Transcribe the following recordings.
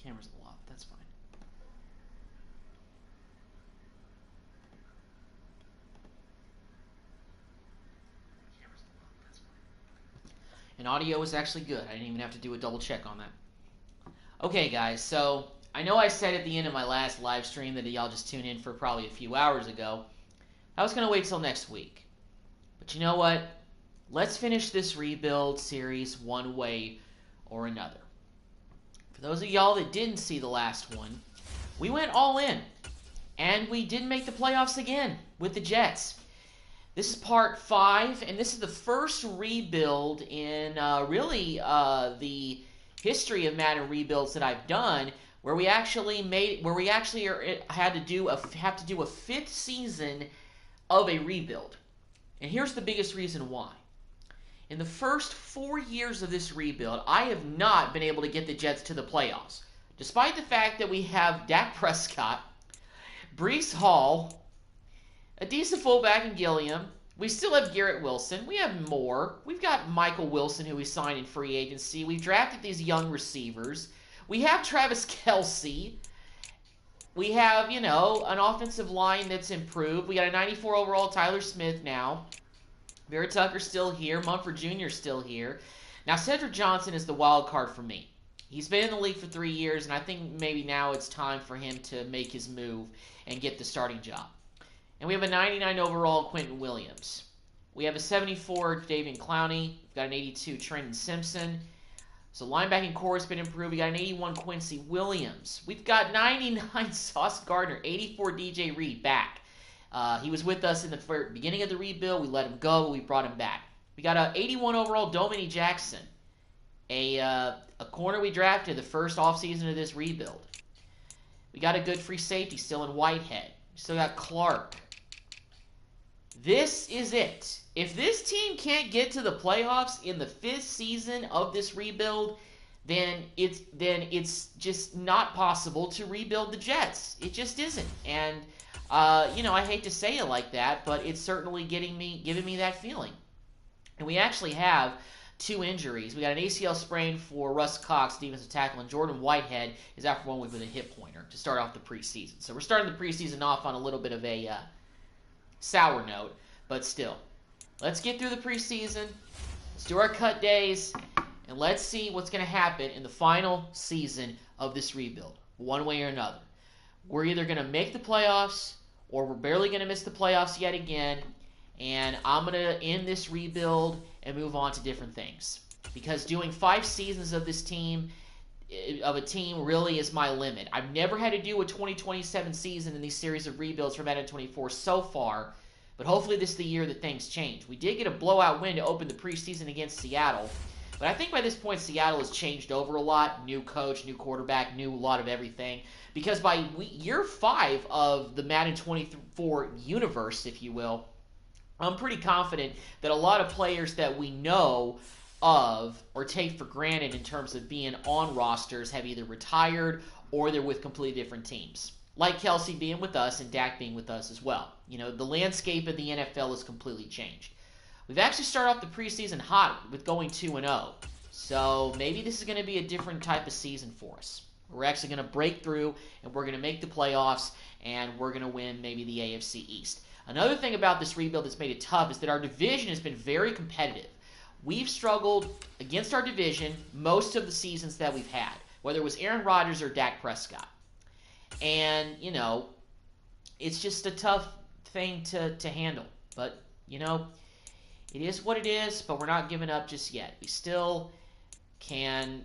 Camera's a lot. That's fine. And audio is actually good. I didn't even have to do a double check on that. Okay, guys, so I know I said at the end of my last live stream that y'all just tuned in for probably a few hours ago. I was going to wait till next week. But you know what? Let's finish this rebuild series one way or another. For those of y'all that didn't see the last one, we went all in. And we didn't make the playoffs again with the Jets. This is part 5, and this is the first rebuild in the history of Madden rebuilds that I've done, where we actually have to do a 5th season of a rebuild. And here's the biggest reason why. In the first 4 years of this rebuild, I have not been able to get the Jets to the playoffs, despite the fact that we have Dak Prescott, Breece Hall, a decent fullback in Gilliam. We still have Garrett Wilson. We have more. We've got Michael Wilson, who we signed in free agency. We've drafted these young receivers. We have Travis Kelce. We have, an offensive line that's improved. We got a 94 overall Tyler Smith now. Vera Tucker's still here. Mumford Jr. is still here. Now, Cedric Johnson is the wild card for me. He's been in the league for 3 years, and I think maybe now it's time for him to make his move and get the starting job. And we have a 99 overall Quentin Williams. We have a 74 David Clowney. We've got an 82 Trenton Simpson. So linebacking core has been improved. We got an 81 Quincy Williams. We've got 99 Sauce Gardner, 84 DJ Reed back. He was with us in the beginning of the rebuild. We let him go, but we brought him back. We got a 81 overall Dominique Jackson, a corner we drafted the first offseason of this rebuild. We got a good free safety still in Whitehead. We still got Clark. This is it. If this team can't get to the playoffs in the 5th season of this rebuild, then it's just not possible to rebuild the Jets. It just isn't. And I hate to say it like that, but it's certainly giving me that feeling. And we actually have 2 injuries. We got an ACL sprain for Russ Cox, defensive tackle, and Jordan Whitehead is out for 1 week with a hip pointer to start off the preseason. So we're starting the preseason off on a little bit of a sour note, but still. Let's get through the preseason. Let's do our cut days, and let's see what's going to happen in the final season of this rebuild, one way or another. We're either going to make the playoffs, or we're barely going to miss the playoffs yet again, and I'm going to end this rebuild and move on to different things. Because doing 5 seasons of this team, of a team, really is my limit. I've never had to do a 2027 season in these series of rebuilds for Madden 24 so far, but hopefully this is the year that things change. We did get a blowout win to open the preseason against Seattle, but I think by this point Seattle has changed over a lot. New coach, new quarterback, new a lot of everything. Because by year 5 of the Madden 24 universe, if you will, I'm pretty confident that a lot of players that we know of or take for granted in terms of being on rosters have either retired or they're with completely different teams. Like Kelce being with us and Dak being with us as well. The landscape of the NFL has completely changed. We've actually started off the preseason hot with going 2-0. So maybe this is going to be a different type of season for us. We're actually going to break through and we're going to make the playoffs and we're going to win maybe the AFC East. Another thing about this rebuild that's made it tough is that our division has been very competitive. We've struggled against our division most of the seasons that we've had, whether it was Aaron Rodgers or Dak Prescott. And, it's just a tough thing to handle. But, it is what it is, but we're not giving up just yet. We still can,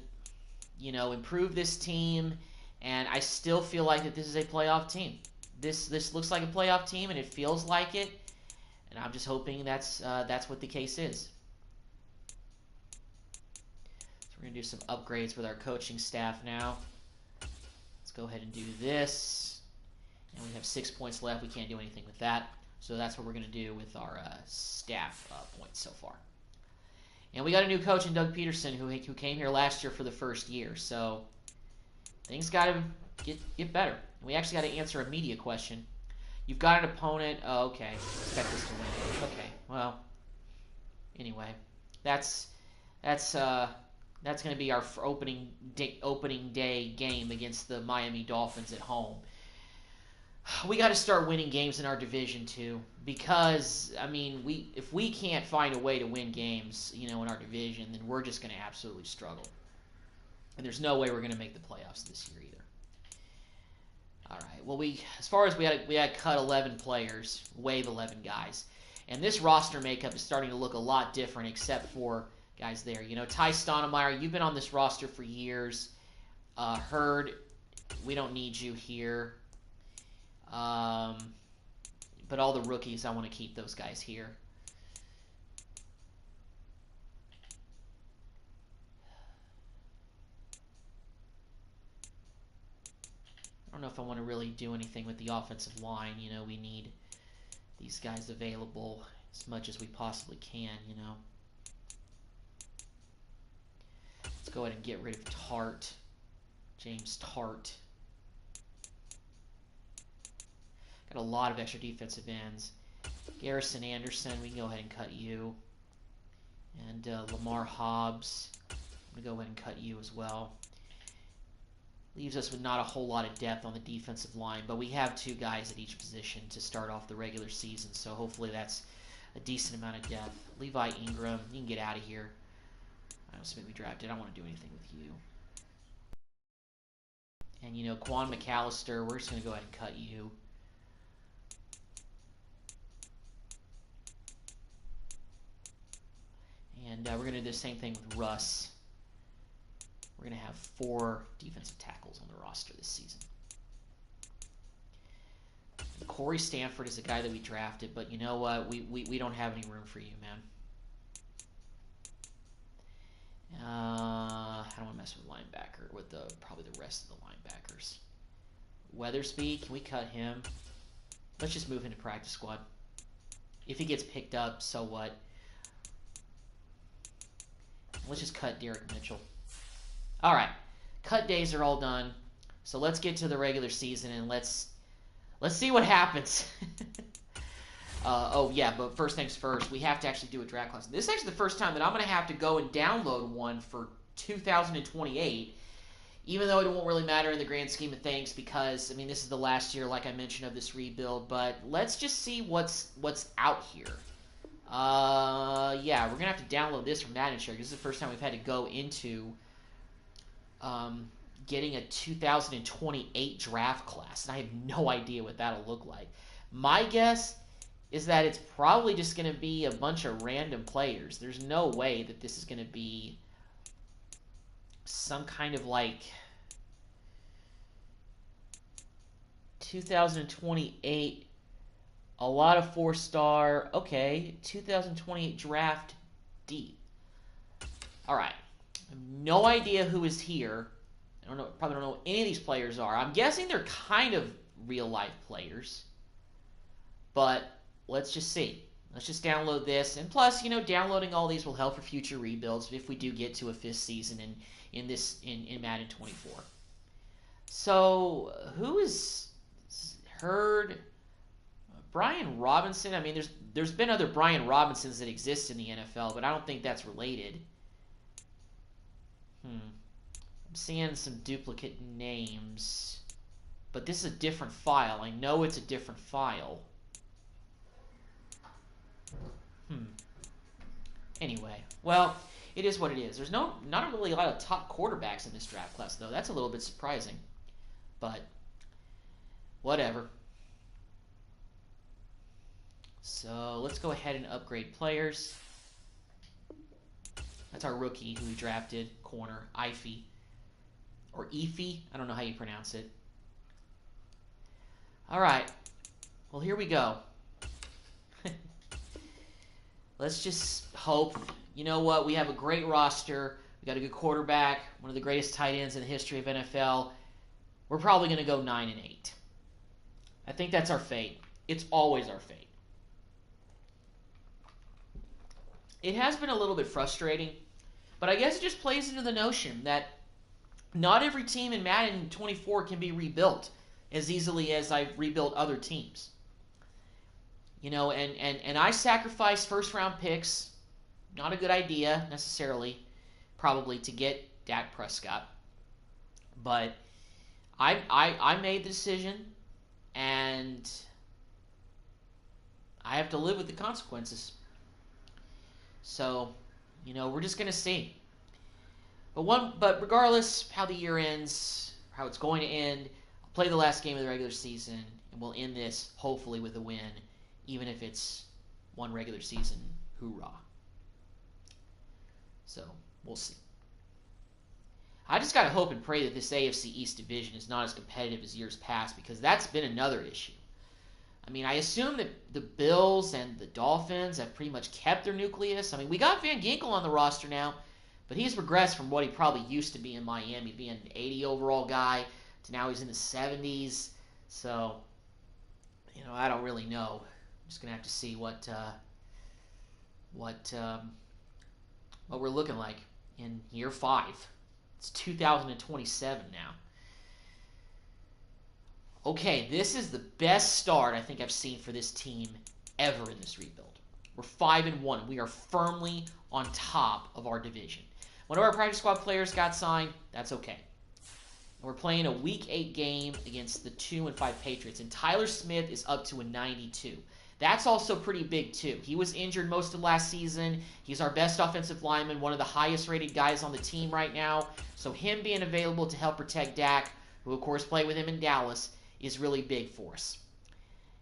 improve this team, and I still feel like that this is a playoff team. This looks like a playoff team, and it feels like it, and I'm just hoping that's what the case is. So we're going to do some upgrades with our coaching staff now. Let's go ahead and do this. And we have 6 points left. We can't do anything with that. So that's what we're going to do with our staff points so far. And we got a new coach in Doug Peterson who came here last year for the first year. So things got to get better. And we actually got to answer a media question. You've got an opponent. Oh, okay. Expect us to win. Okay. Well, anyway, that's That's going to be our opening day game against the Miami Dolphins at home. We got to start winning games in our division too, because I mean, if we can't find a way to win games, in our division, then we're just going to absolutely struggle. And there's no way we're going to make the playoffs this year either. All right. Well, as far as we had cut 11 players, waive 11 guys, and this roster makeup is starting to look a lot different, except for guys there. Ty Stonemeyer, you've been on this roster for years. Hurd, we don't need you here. But all the rookies, I want to keep those guys here. I don't know if I want to really do anything with the offensive line. We need these guys available as much as we possibly can, Let's go ahead and get rid of Tart. James Tart. Got a lot of extra defensive ends. Garrison Anderson, we can go ahead and cut you. And Lamar Hobbs, I'm going to go ahead and cut you as well. Leaves us with not a whole lot of depth on the defensive line, but we have 2 guys at each position to start off the regular season, so hopefully that's a decent amount of depth. Levi Ingram, you can get out of here. I don't see me drafted. I don't want to do anything with you. And, Quan McAllister, we're just going to go ahead and cut you. And we're going to do the same thing with Russ. We're going to have 4 defensive tackles on the roster this season. Corey Stanford is a guy that we drafted, but you know what? We don't have any room for you, man. I don't want to mess with linebacker, with probably the rest of the linebackers. Weathersby, can we cut him? Let's just move into practice squad. If he gets picked up, so what? Let's just cut Derek Mitchell. All right, cut days are all done. So let's get to the regular season and let's see what happens. Oh yeah, but first things first, we have to actually do a draft class. This is actually the first time that I'm going to have to go and download one for 2028, even though it won't really matter in the grand scheme of things because, I mean, this is the last year, like I mentioned, of this rebuild. But let's just see what's out here. Yeah, we're going to have to download this from Madden Share because this is the first time we've had to go into getting a 2028 draft class. And I have no idea what that'll look like. My guess is that it's probably just going to be a bunch of random players. There's no way that this is going to be some kind of like 2028, a lot of 4-star, okay, 2028 draft deep. All right, I have no idea who is here. I don't know, probably don't know what any of these players are. I'm guessing they're kind of real life players, but let's just see. Let's just download this. And plus, downloading all these will help for future rebuilds if we do get to a 5th season in Madden 24. So, who is Hurd? Brian Robinson. I mean, there's been other Brian Robinsons that exist in the NFL, but I don't think that's related. I'm seeing some duplicate names. But this is a different file. I know it's a different file. Anyway, well, it is what it is. There's not really a lot of top quarterbacks in this draft class, though. That's a little bit surprising. But whatever. So let's go ahead and upgrade players. That's our rookie who we drafted, corner, Ify. Or Ify. I don't know how you pronounce it. All right. Well, here we go. Let's just hope. You know what? We have a great roster. We got a good quarterback, one of the greatest tight ends in the history of NFL. We're probably going to go 9-8. I think that's our fate. It's always our fate. It has been a little bit frustrating, but I guess it just plays into the notion that not every team in Madden 24 can be rebuilt as easily as I've rebuilt other teams. And I sacrificed first-round picks. Not a good idea, necessarily. probably to get Dak Prescott. But I made the decision, and I have to live with the consequences. So, we're just gonna see. But regardless how the year ends, how it's going to end, I'll play the last game of the regular season, and we'll end this hopefully with a win, even if it's one regular season hoorah. So we'll see. I just gotta hope and pray that this AFC East division is not as competitive as years past, because that's been another issue. I mean, I assume that the Bills and the Dolphins have pretty much kept their nucleus. I mean, we got Van Ginkel on the roster now, but he's regressed from what he probably used to be in Miami, being an 80 overall guy, to now he's in the 70s. So, I don't really know. I'm just gonna have to see what we're looking like in year 5. It's 2027 now. Okay, this is the best start I think I've seen for this team ever in this rebuild. We're 5-1. We are firmly on top of our division. One of our practice squad players got signed. That's okay. And we're playing a Week 8 game against the 2-5 Patriots, and Tyler Smith is up to a 92. That's also pretty big, too. He was injured most of last season. He's our best offensive lineman, one of the highest-rated guys on the team right now. So him being available to help protect Dak, who, of course, played with him in Dallas, is really big for us.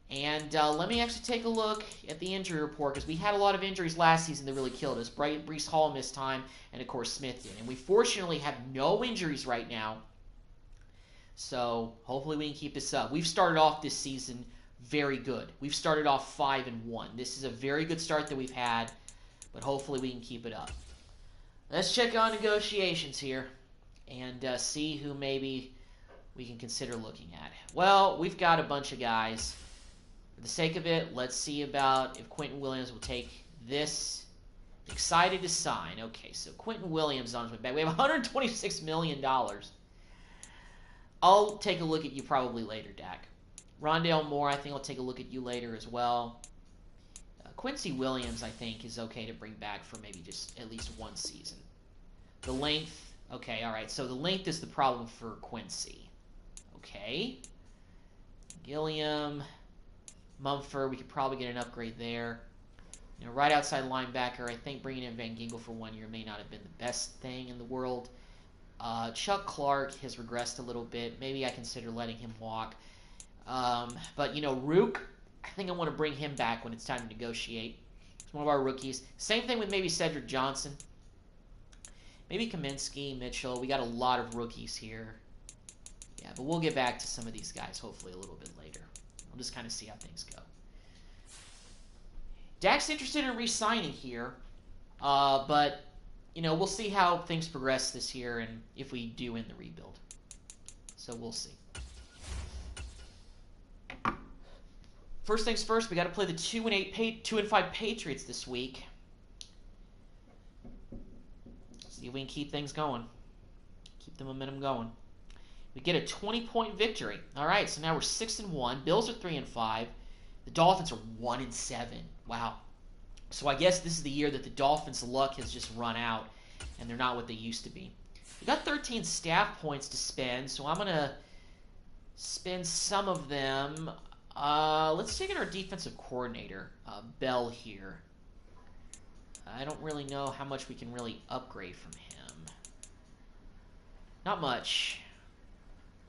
And let me actually take a look at the injury report, because we had a lot of injuries last season that really killed us. Breece Hall missed time, and, of course, Smith did. And we fortunately have no injuries right now. So hopefully we can keep this up. We've started off this season very good. We've started off 5-1. This is a very good start that we've had, but hopefully we can keep it up. Let's check on negotiations here and see who maybe we can consider looking at. Well, we've got a bunch of guys. For the sake of it, let's see about if Quentin Williams will take this. Excited to sign. Okay, so Quentin Williams on his way back. We have $126 million. I'll take a look at you probably later, Dak. Rondale Moore, I think I'll take a look at you later as well. Quincy Williams, I think, is okay to bring back for maybe just at least one season. The length, okay, all right. So the length is the problem for Quincy. Okay. Gilliam, Mumford, we could probably get an upgrade there. Right outside linebacker, I think bringing in Van Ginkel for 1 year may not have been the best thing in the world. Chuck Clark has regressed a little bit. Maybe I consider letting him walk. But, Rook, I think I want to bring him back when it's time to negotiate. He's one of our rookies. Same thing with maybe Cedric Johnson. Maybe Kaminsky, Mitchell. We got a lot of rookies here. Yeah, but we'll get back to some of these guys hopefully a little bit later. I'll just kind of see how things go. Dak's interested in re-signing here. But, we'll see how things progress this year and if we do in the rebuild. So we'll see. First things first, we got to play the 2-5 Patriots this week. See if we can keep things going. Keep the momentum going. We get a 20-point victory. All right, so now we're 6-1. Bills are 3-5. The Dolphins are 1-7. Wow. So I guess this is the year that the Dolphins' luck has just run out, and they're not what they used to be. We got 13 staff points to spend, so I'm going to spend some of them. Let's take in our defensive coordinator, Bell here. I don't really know how much we can really upgrade from him. Not much.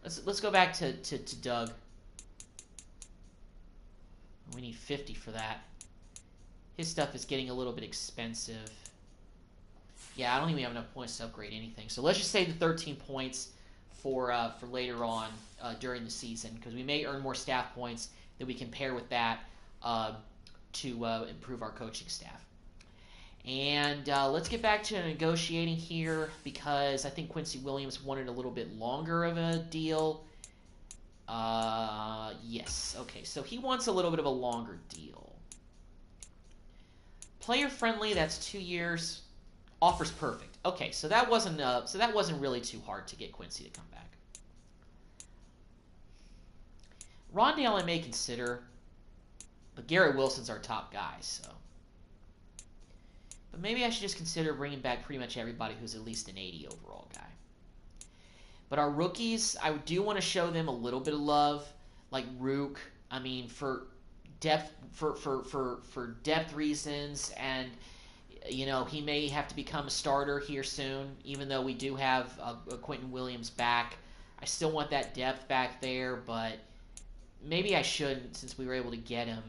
Let's go back to Doug. We need 50 for that. His stuff is getting a little bit expensive. Yeah, I don't think we have enough points to upgrade anything. So let's just save the 13 points for later on during the season, because we may earn more staff points that we can pair with that to improve our coaching staff. And let's get back to negotiating here, because I think Quincy Williams wanted a little bit longer of a deal. Yes. Okay, so he wants a little bit of a longer deal. Player friendly, that's 2 years. Offers perfect. Okay, so that wasn't really too hard to get Quincy to come back. Rondale I may consider, but Garrett Wilson's our top guy, so But maybe I should just consider bringing back pretty much everybody who's at least an 80 overall guy. But our rookies, I do want to show them a little bit of love, like Rook. I mean, for depth for depth reasons, and he may have to become a starter here soon. Even though we do have a Quentin Williams back, I still want that depth back there. But maybe I shouldn't, since we were able to get him.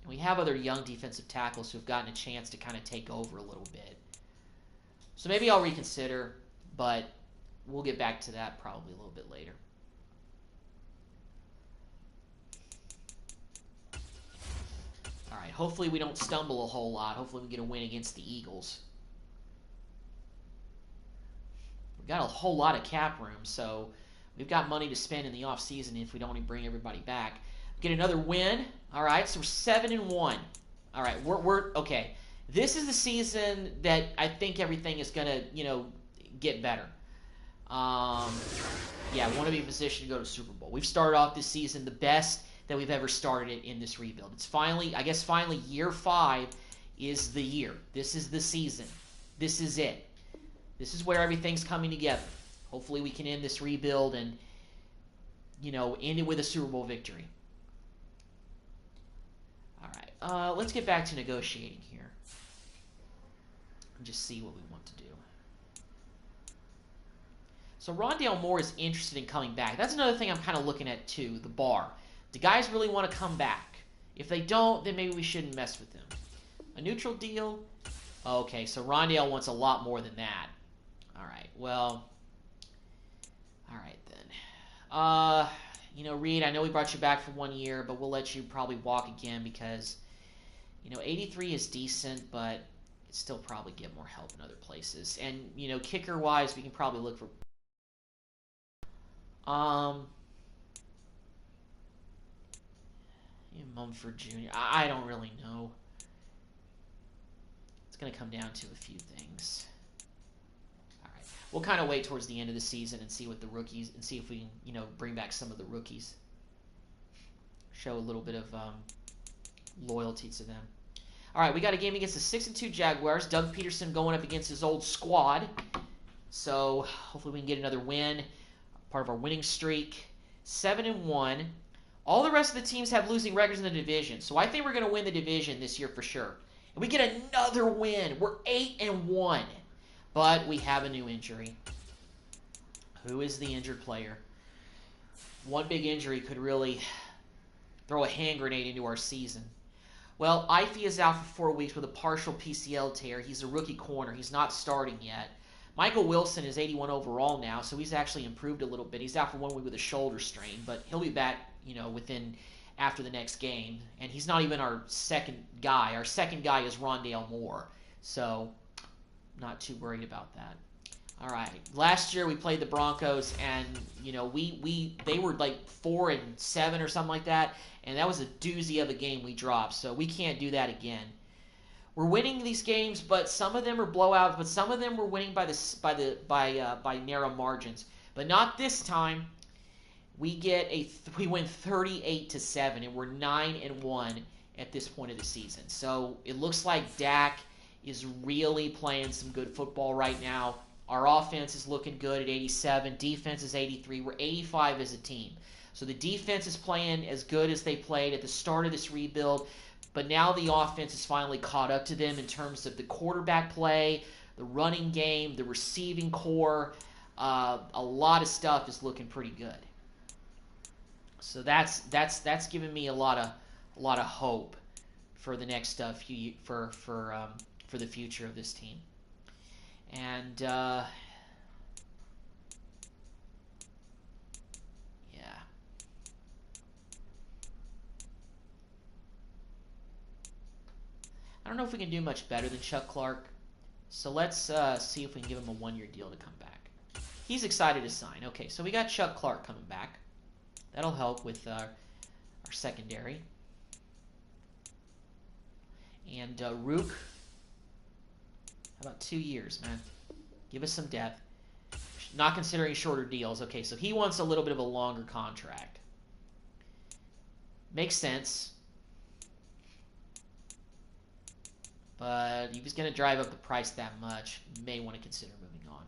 And we have other young defensive tackles who have gotten a chance to kind of take over a little bit. So maybe I'll reconsider, but we'll get back to that probably a little bit later. All right, hopefully we don't stumble a whole lot. Hopefully we get a win against the Eagles. We've got a whole lot of cap room, so we've got money to spend in the offseason if we don't bring everybody back. Get another win. All right, so we're 7-1. All right, we're okay. This is the season that I think everything is going to, get better. Yeah, want to be in position to go to Super Bowl. We've started off this season the best that we've ever started it in this rebuild. It's finally year 5 is the year. This is the season. This is it. This is where everything's coming together. Hopefully we can end this rebuild and, end it with a Super Bowl victory. All right, let's get back to negotiating here and just see what we want to do. So Rondale Moore is interested in coming back. That's another thing I'm kind of looking at too, the bar. Do guys really want to come back? If they don't, then maybe we shouldn't mess with them. A neutral deal? Okay, so Rondale wants a lot more than that. All right, well, all right then. Reed, I know we brought you back for 1 year, but we'll let you probably walk again because, 83 is decent, but it's still probably get more help in other places. And, kicker-wise, we can probably look for... Mumford Jr. I don't really know. It's going to come down to a few things. All right. We'll kind of wait towards the end of the season and see what the rookies, and see if we can, bring back some of the rookies. Show a little bit of loyalty to them. All right, we got a game against the 6-2 Jaguars. Doug Peterson going up against his old squad. So hopefully we can get another win. Part of our winning streak. 7-1. All the rest of the teams have losing records in the division, so I think we're going to win the division this year for sure. And we get another win. We're 8-1, but we have a new injury. Who is the injured player? One big injury could really throw a hand grenade into our season. Well, Ify is out for 4 weeks with a partial PCL tear. He's a rookie corner. He's not starting yet. Michael Wilson is 81 overall now, so he's actually improved a little bit. He's out for 1 week with a shoulder strain, but he'll be back, after the next game. And he's not even our second guy. Our second guy is Rondale Moore, so not too worried about that. All right. Last year we played the Broncos, and they were like 4-7 or something like that, and that was a doozy of a game we dropped. So we can't do that again. We're winning these games, but some of them are blowouts. But some of them we're winning by narrow margins. But not this time. We win 38-7, and we're 9-1 at this point of the season. So it looks like Dak is really playing some good football right now. Our offense is looking good at 87. Defense is 83. We're 85 as a team. So the defense is playing as good as they played at the start of this rebuild. But now the offense is finally caught up to them in terms of the quarterback play, the running game, the receiving core. A lot of stuff is looking pretty good. So that's giving me a lot of hope for the next for the future of this team. And yeah. I don't know if we can do much better than Chuck Clark. So let's see if we can give him a 1-year deal to come back. He's excited to sign. Okay, so we got Chuck Clark coming back. That'll help with our secondary. And Rook, how about 2 years, man? Give us some depth. Not considering shorter deals. Okay, so he wants a little bit of a longer contract. Makes sense. But if he's going to drive up the price that much, you may want to consider moving on.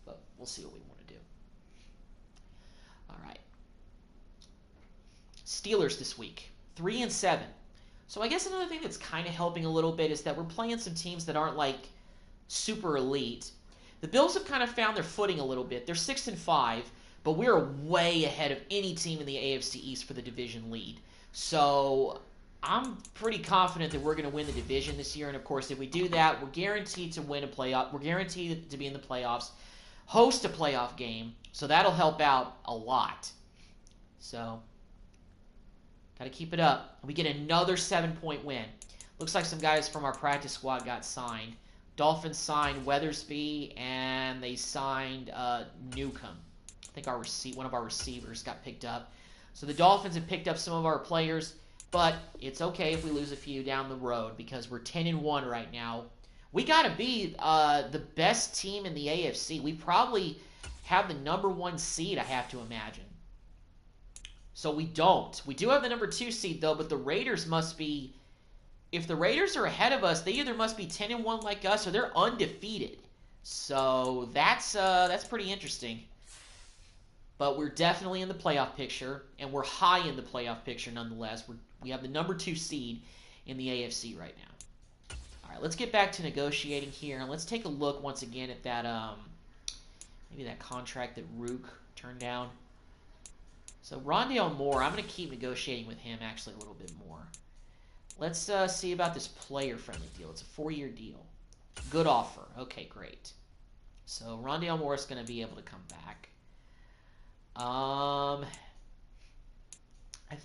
But we'll see what we want to do. All right. Steelers this week, 3-7. So I guess another thing that's kind of helping a little bit is that we're playing some teams that aren't like super elite. The Bills have kind of found their footing a little bit. They're 6-5, but we're way ahead of any team in the AFC East for the division lead. So I'm pretty confident that we're going to win the division this year. And of course, if we do that, we're guaranteed to win a playoff. We're guaranteed to be in the playoffs, host a playoff game. So that'll help out a lot. So got to keep it up. We get another 7-point win. Looks like some guys from our practice squad got signed. Dolphins signed Weathersby, and they signed Newcomb. I think one of our receivers got picked up. So the Dolphins have picked up some of our players, but it's okay if we lose a few down the road because we're 10-1 right now. We got to be the best team in the AFC. We probably have the #1 seed, I have to imagine. So we don't. We do have the #2 seed, though, but the Raiders must be... If the Raiders are ahead of us, they either must be 10-1 like us or they're undefeated. So that's pretty interesting. But we're definitely in the playoff picture, and we're high in the playoff picture nonetheless. We have the #2 seed in the AFC right now. All right, let's get back to negotiating here, and let's take a look once again at that maybe that contract that Rook turned down. So Rondale Moore, I'm going to keep negotiating with him actually a little bit more. Let's see about this player-friendly deal. It's a 4-year deal. Good offer. Okay, great. So Rondale Moore is going to be able to come back. I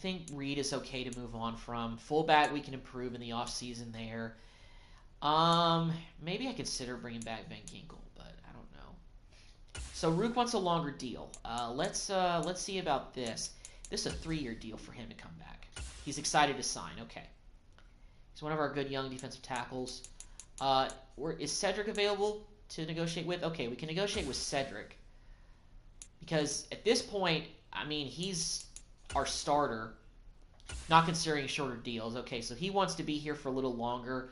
think Reed is okay to move on from. Fullback we can improve in the offseason there. Maybe I consider bringing back Van Ginkel, but I don't know. So Rook wants a longer deal. Let's see about this. This is a 3-year deal for him to come back. He's excited to sign. Okay. He's one of our good young defensive tackles. Is Cedric available to negotiate with? Okay, we can negotiate with Cedric. Because at this point, I mean, he's our starter, not considering shorter deals. Okay, so he wants to be here for a little longer.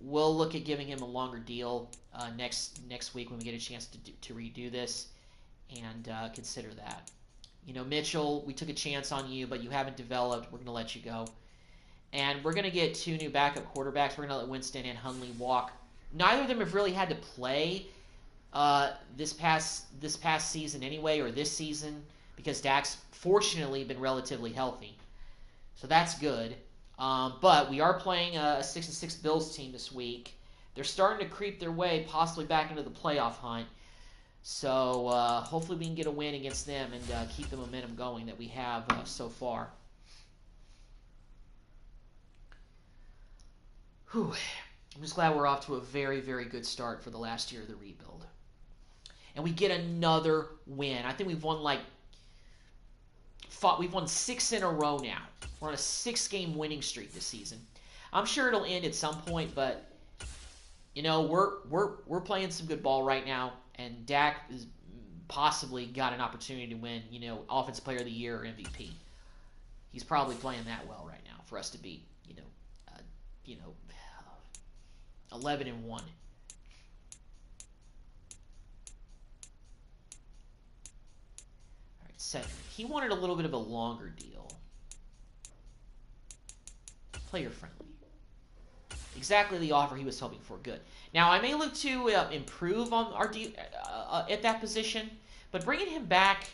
We'll look at giving him a longer deal next week when we get a chance to redo this and consider that. You know, Mitchell, we took a chance on you, but you haven't developed. We're going to let you go. And we're going to get 2 new backup quarterbacks. We're going to let Winston and Hundley walk. Neither of them have really had to play this past season anyway, or this season, because Dak's fortunately been relatively healthy. So that's good. But we are playing a 6-6 Bills team this week. They're starting to creep their way possibly back into the playoff hunt. So hopefully we can get a win against them and keep the momentum going that we have so far. Whew. I'm just glad we're off to a very, very good start for the last year of the rebuild. And we get another win. I think we've won we've won 6 in a row now. We're on a 6-game winning streak this season. I'm sure it'll end at some point, but you know, we're playing some good ball right now, and Dak has possibly got an opportunity to win, you know, Offensive Player of the Year or MVP. He's probably playing that well right now for us to be, 11-1. All right, Cedric. He wanted a little bit of a longer deal. Player friendly. Exactly the offer he was hoping for. Good. Now I may look to improve on our at that position, but bringing him back,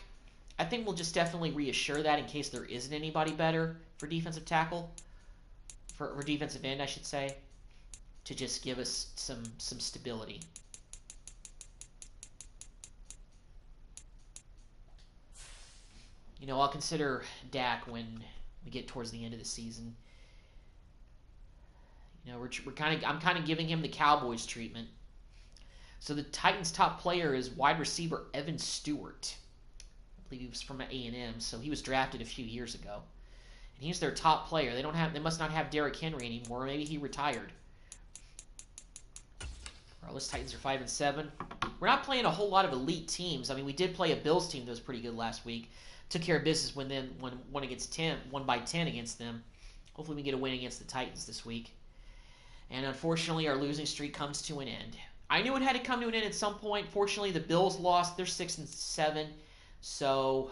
I think will just definitely reassure that in case there isn't anybody better for defensive tackle, for defensive end, I should say, to just give us some stability. You know, I'll consider Dak when we get towards the end of the season. You know, I'm kind of giving him the Cowboys treatment. So the Titans' top player is wide receiver Evan Stewart. I believe he was from A&M, so he was drafted a few years ago. And he's their top player. They must not have Derrick Henry anymore. Maybe he retired. Regardless, Titans are 5-7. We're not playing a whole lot of elite teams. I mean, we did play a Bills team that was pretty good last week. Took care of business won by 10 against them. Hopefully we get a win against the Titans this week. And unfortunately, our losing streak comes to an end. I knew it had to come to an end at some point. Fortunately, the Bills lost. They're 6-7. So,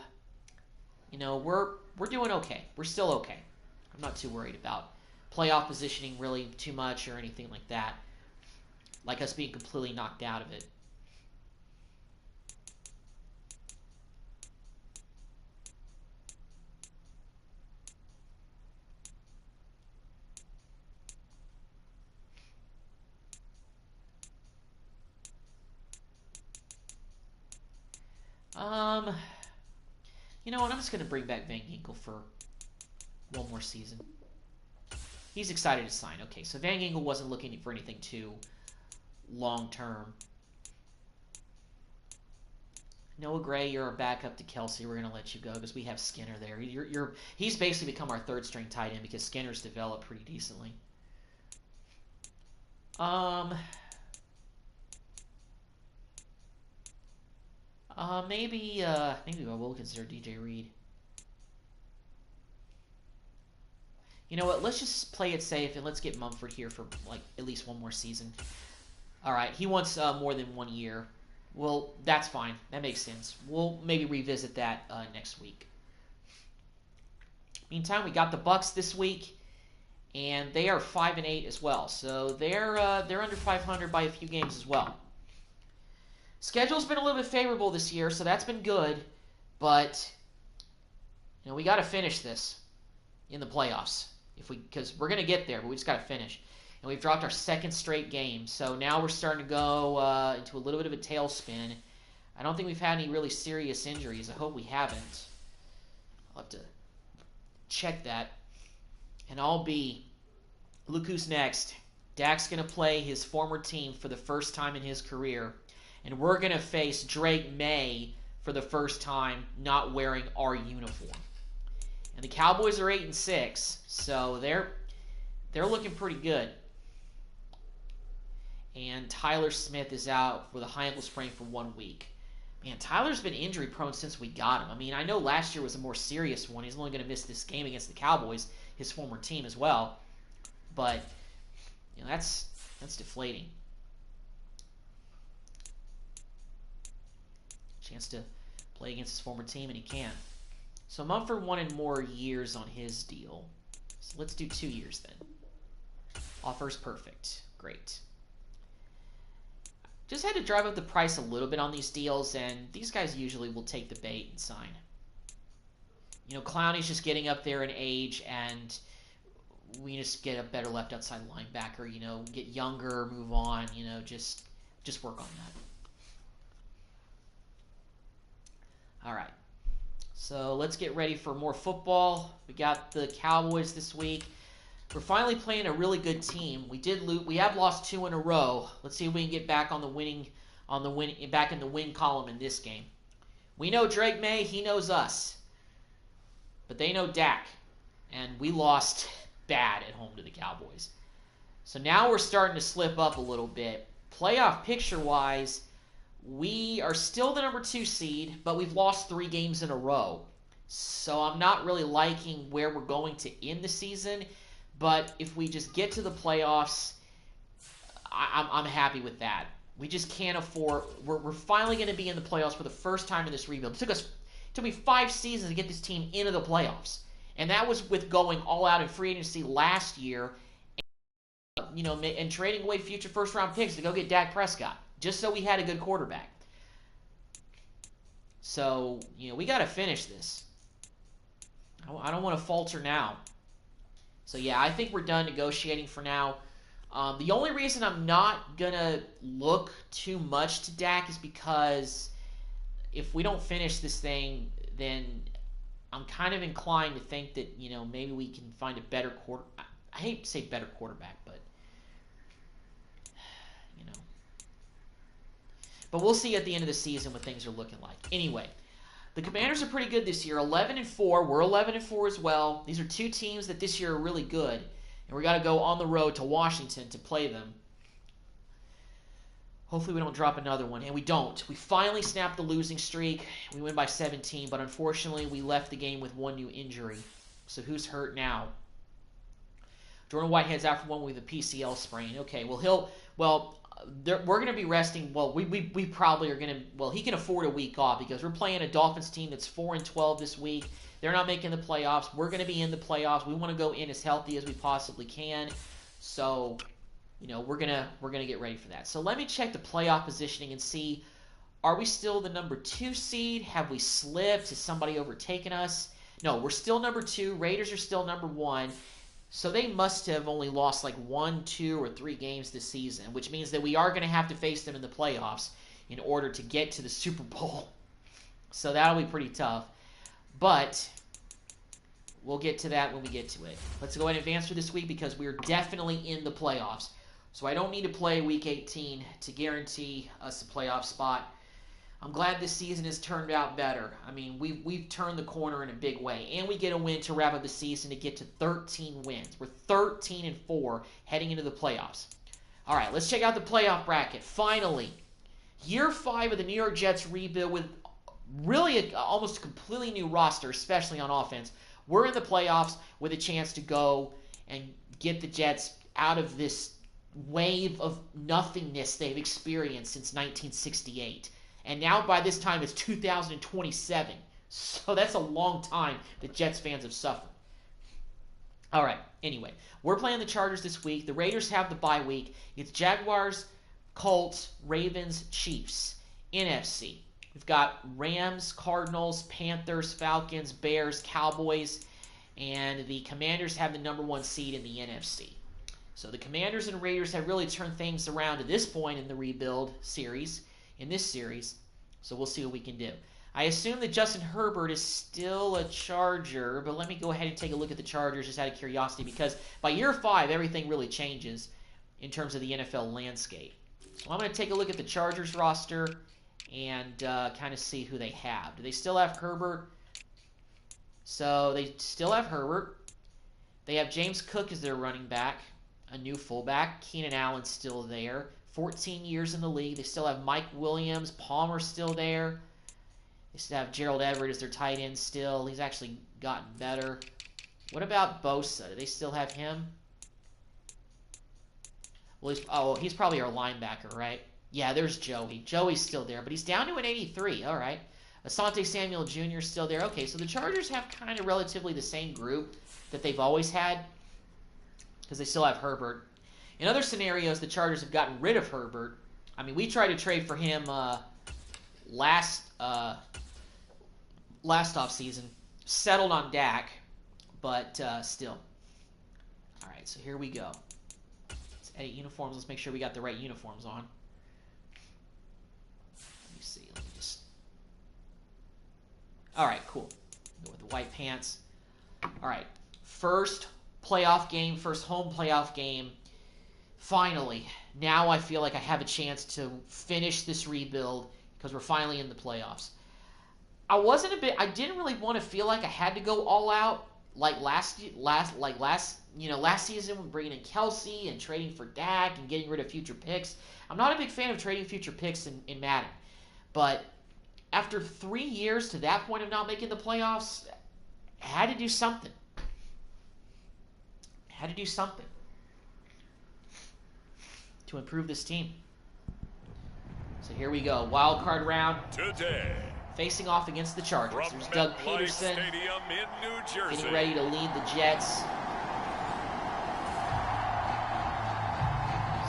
we're doing okay. We're still okay. I'm not too worried about playoff positioning really too much or anything like that. Like us being completely knocked out of it. You know what? I'm just going to bring back Van Ginkel for one more season. He's excited to sign. Okay, so Van Ginkel wasn't looking for anything too long-term. Noah Gray, you're a backup to Kelsey. We're going to let you go because we have Skinner there. He's basically become our third-string tight end because Skinner's developed pretty decently. Maybe we'll consider DJ Reed. You know what? Let's just play it safe and let's get Mumford here for like at least one more season. All right, he wants more than 1 year. Well, that's fine. That makes sense. We'll maybe revisit that next week. Meantime, we got the Bucks this week, and they are 5-8 as well. So they're under 500 by a few games as well. Schedule's been a little bit favorable this year, so that's been good. But we got to finish this in the playoffs because we're gonna get there, but we just got to finish. And we've dropped our second straight game, so now we're starting to go into a little bit of a tailspin. I don't think we've had any really serious injuries. I hope we haven't. I'll have to check that. And look who's next. Dak's going to play his former team for the first time in his career. And we're going to face Drake May for the first time not wearing our uniform. And the Cowboys are 8-6, so they're looking pretty good. And Tyler Smith is out with a high ankle sprain for 1 week. Man, Tyler's been injury prone since we got him. I mean, I know last year was a more serious one. He's only going to miss this game against the Cowboys, his former team as well. But that's deflating. Chance to play against his former team, and he can. So Mumford wanted more years on his deal. So let's do 2 years then. Offers perfect. Great. Just had to drive up the price a little bit on these deals, and these guys usually will take the bait and sign. Clowney's just getting up there in age, and we just get a better left outside linebacker, get younger, move on, just work on that. All right. So let's get ready for more football. We got the Cowboys this week. We're finally playing a really good team. We have lost 2 in a row. Let's see if we can get back back in the win column in this game. We know Drake May, he knows us. But they know Dak. And we lost bad at home to the Cowboys. So now we're starting to slip up a little bit. Playoff picture-wise, we are still the number 2 seed, but we've lost 3 games in a row. So I'm not really liking where we're going to end the season. But if we just get to the playoffs, I'm happy with that. We just can't afford. We're finally going to be in the playoffs for the first time in this rebuild. It took me 5 seasons to get this team into the playoffs, and that was with going all out in free agency last year, and trading away future first-round picks to go get Dak Prescott, just so we had a good quarterback. So we got to finish this. I don't want to falter now. So, yeah, I think we're done negotiating for now. The only reason I'm not going to look too much to Dak is because if we don't finish this thing, then I'm kind of inclined to think that, maybe we can find a better I hate to say better quarterback, but, But we'll see at the end of the season what things are looking like. Anyway. The Commanders are pretty good this year, 11-4. We're 11-4 as well. These are 2 teams that this year are really good, and we got to go on the road to Washington to play them. Hopefully we don't drop another one, and we don't. We finally snapped the losing streak. We win by 17, but unfortunately we left the game with 1 new injury. So who's hurt now? Jordan Whitehead's out for 1 week with a PCL sprain. Okay, well, we're going to be resting. Well, we probably are going to. Well, he can afford a week off because we're playing a Dolphins team that's 4-12 this week. They're not making the playoffs. We're going to be in the playoffs. We want to go in as healthy as we possibly can. So, we're gonna get ready for that. So let me check the playoff positioning and see. Are we still the number 2 seed? Have we slipped? Has somebody overtaken us? No, we're still number 2. Raiders are still number 1. So they must have only lost like 1, 2, or 3 games this season, which means that we are going to have to face them in the playoffs in order to get to the Super Bowl. So that'll be pretty tough. But we'll get to that when we get to it. Let's go ahead and advance for this week because we're definitely in the playoffs. So I don't need to play Week 18 to guarantee us a playoff spot. I'm glad this season has turned out better. I mean, we've turned the corner in a big way. And we get a win to wrap up the season to get to 13 wins. We're 13-4 heading into the playoffs. All right, let's check out the playoff bracket. Finally, year 5 of the New York Jets rebuild with really almost a completely new roster, especially on offense. We're in the playoffs with a chance to go and get the Jets out of this wave of nothingness they've experienced since 1968. And now by this time it's 2027. So that's a long time that Jets fans have suffered. All right, anyway, we're playing the Chargers this week. The Raiders have the bye week. It's Jaguars, Colts, Ravens, Chiefs. NFC. We've got Rams, Cardinals, Panthers, Falcons, Bears, Cowboys, and the Commanders have the number 1 seed in the NFC. So the Commanders and Raiders have really turned things around to this point in the rebuild series. In this series, so we'll see what we can do. I assume that Justin Herbert is still a Charger, but let me go ahead and take a look at the Chargers just out of curiosity because by year 5, everything really changes in terms of the NFL landscape. So I'm going to take a look at the Chargers roster and kind of see who they have. Do they still have Herbert? So they still have Herbert. They have James Cook as their running back, a new fullback. Keenan Allen's still there. 14 years in the league. They still have Mike Williams. Palmer's still there. They still have Gerald Everett as their tight end still. He's actually gotten better. What about Bosa? Do they still have him? Well, he's probably our linebacker, right? Yeah, there's Joey. Joey's still there, but he's down to an 83. All right. Asante Samuel Jr. is still there. Okay, so the Chargers have kind of relatively the same group that they've always had because they still have Herbert. In other scenarios, the Chargers have gotten rid of Herbert. I mean, we tried to trade for him last offseason. Settled on Dak, but still. All right, so here we go. Let's edit uniforms. Let's make sure we got the right uniforms on. Let me see. Let me just... All right, cool. Go with the white pants. All right, first playoff game, first home playoff game. Finally, now I feel like I have a chance to finish this rebuild because we're finally in the playoffs. I didn't really want to feel like I had to go all out like last season when bringing in Kelsey and trading for Dak and getting rid of future picks. I'm not a big fan of trading future picks in Madden, but after 3 years to that point of not making the playoffs, I had to do something. To improve this team. So here we go. Wild card round. Today. Facing off against the Chargers. There's Doug Peterson getting ready to lead the Jets.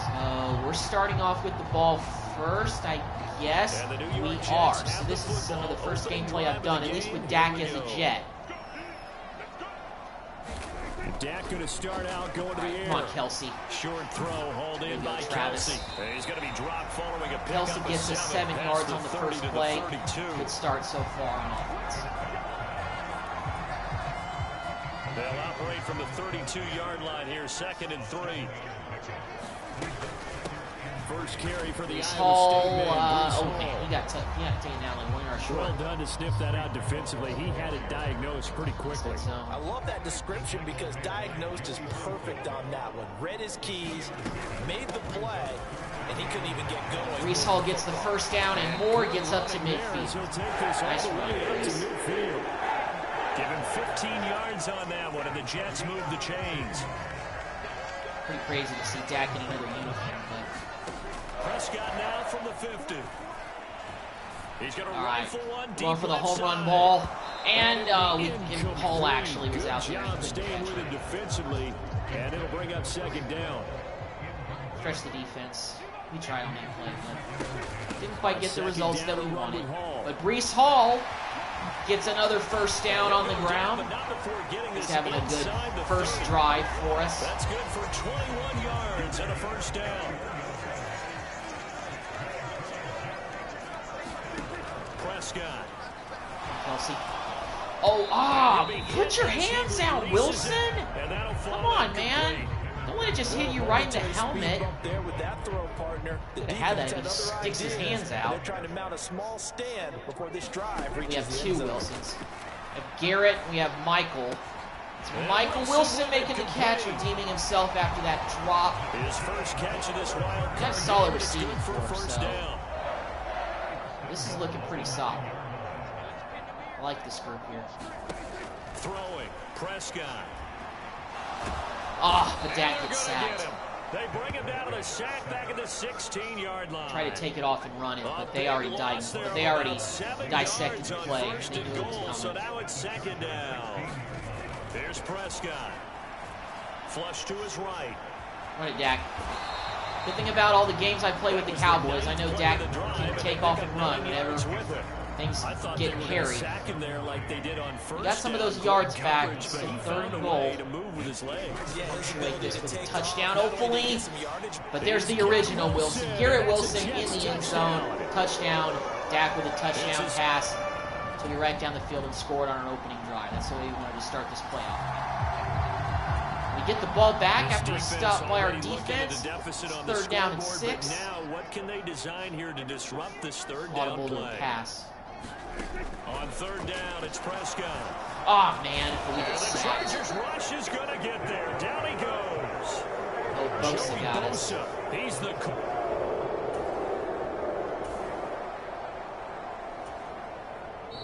So we're starting off with the ball first, I guess. We are. So this is some of the first gameplay I've done, at least with Dak as a Jet. Dak going to start out going to the air. Come on, Kelsey. Short throw, hauled in by Kelsey. He's going to be dropped following a pick. Kelsey gets us 7 yards on the first play. Good start so far on offense. They'll operate from the 32-yard line here, 2nd and 3. First carry for the Hall. Oh man, he got taken down like 1 yard short. Well done to sniff that out defensively. He had it diagnosed pretty quickly. I love that description because diagnosed is perfect on that one. Read his keys, made the play, and he couldn't even get going. Breece Hall gets the first down, and Moore gets up to midfield. Nice run, Breece. Give him 15 yards on that one, and the Jets move the chains. Pretty crazy to see Dak in another uniform, but... Prescott now from the 50. He's going to rifle one deep going for the home run ball. And Paul actually was out there. Staying with it defensively, and it'll bring up second down. Stretch the defense. We tried on that play, but didn't quite get the results that we wanted. But Breece Hall gets another first down on the ground. He's having a good first drive for us. That's good for 21 yards and a first down. Prescott. Kelsey. Put your hands out, Wilson. Come on, man. Don't let it just hit you right in the helmet. Could have had that if he sticks his hands out. We have two Wilsons. We have Garrett, we have Michael. It's Michael Wilson making the catch, redeeming himself after that drop. His first catch of this wild card. Got a solid receiving for so this is looking pretty solid. I like this group here. Throwing, Prescott. But Dak gets sacked. They bring him down to the sack back at the 16-yard line. Try to take it off and run it, but they already dissected the play. They knew it was coming. So now it's second down. There's Prescott. Flush to his right. Run it, Dak. Good thing about all the games I play with the Cowboys, I know Dak can take off and run whenever things get carried. We got some of those yards back. It's third and goal. Punctuate this with a touchdown, hopefully. But there's the original Wilson. Garrett Wilson in the end zone. Touchdown. Dak with a touchdown pass. Took it right down the field and scored on an opening drive. That's the way we wanted to start this playoff. We get the ball back after a stop by our defense. Third down and 6. Now, what can they design here to disrupt this third down Audible to play? pass. On third down, it's Prescott. Oh, man. If we get The sacked. Chargers rush is going to get there. Down he goes. Oh, Bosa got us. He's the...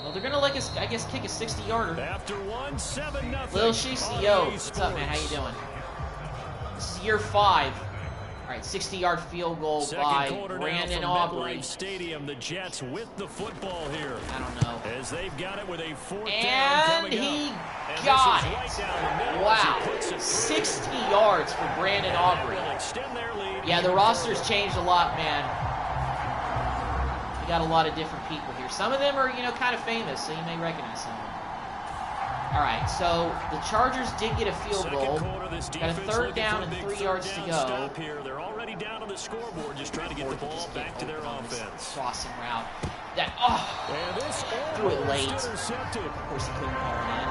Well, they're going to let us, I guess, kick a 60-yarder. After 1, 7-0. Lil Sheesy, yo. What's up, man? How you doing? This is year 5. All right, 60-yard field goal by Brandon Aubrey. Stadium, the Jets with the football here. I don't know. As they've got it with a fourth down And coming he up. got And this is right down the middle. wow, 60 yards for Brandon Aubrey. They'll extend their lead. Yeah, the roster's changed a lot, man. We got a lot of different people here. Some of them are, kind of famous, so you may recognize some of them. All right, so the Chargers did get a field goal. Got a third down and 3 yards to go. They're already down on the scoreboard, just trying to get the ball back to their offense. Crossing route. That threw it late. Of course, he couldn't call it in.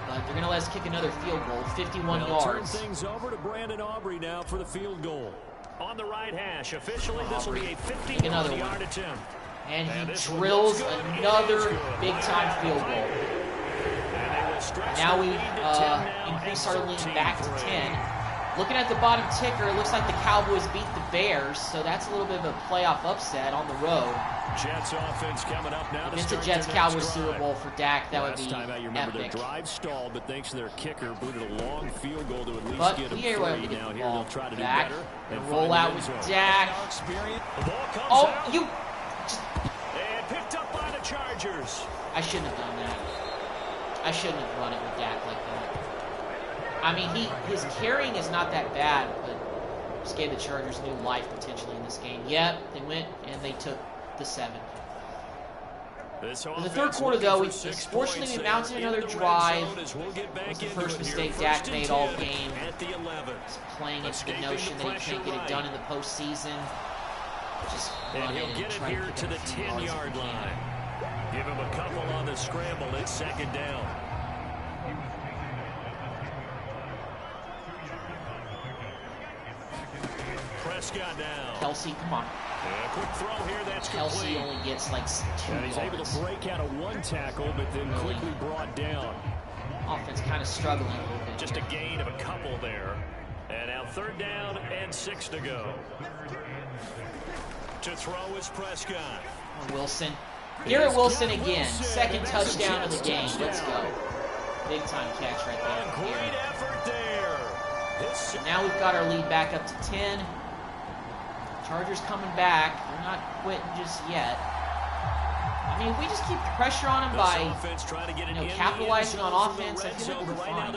But they're gonna let us kick another field goal, 51 yards. Turn things over to Brandon Aubrey now for the field goal. On the right hash, officially this will be a 51-yard attempt. And he drills another big-time field goal. Now we increase our lead back to 10. Looking at the bottom ticker, it looks like the Cowboys beat the Bears, so that's a little bit of a playoff upset on the road. Jets offense coming up now. If it's a Jets-Cowboys Super Bowl for Dak, that would be epic. The drive stalled, but thanks to their kicker, booted a long field goal to at least but get him here free. we get Now the here ball they'll try to back. do better. And roll out with Dak. You... And picked up by the Chargers. I shouldn't have done that. I shouldn't have run it with Dak like that. I mean, his carrying is not that bad, but just gave the Chargers new life potentially in this game. Yep, they went and they took the 7. In the third quarter, though, fortunately we mounted another drive. It was the first mistake Dak made all game. He's playing into the notion that he can't get it done in the postseason. Just run and it he'll get it try here to to the 10-yard line. Give him a couple on the scramble. It's second down. Prescott now. Kelsey, come on. A quick throw here, that's Kelsey complete. only gets like 2 And he's able to break out of one tackle, but then quickly brought down. Offense kind of struggling a little bit. Just a gain of a couple there. And now third down and 6 to go. To throw is Prescott. Wilson. Garrett Wilson again. Second touchdown of the game. Let's go. Big time catch right there. Great effort there. Now we've got our lead back up to 10. Chargers coming back. They're not quitting just yet. I mean, if we just keep the pressure on them by, capitalizing on offense, I feel like we'll be fine.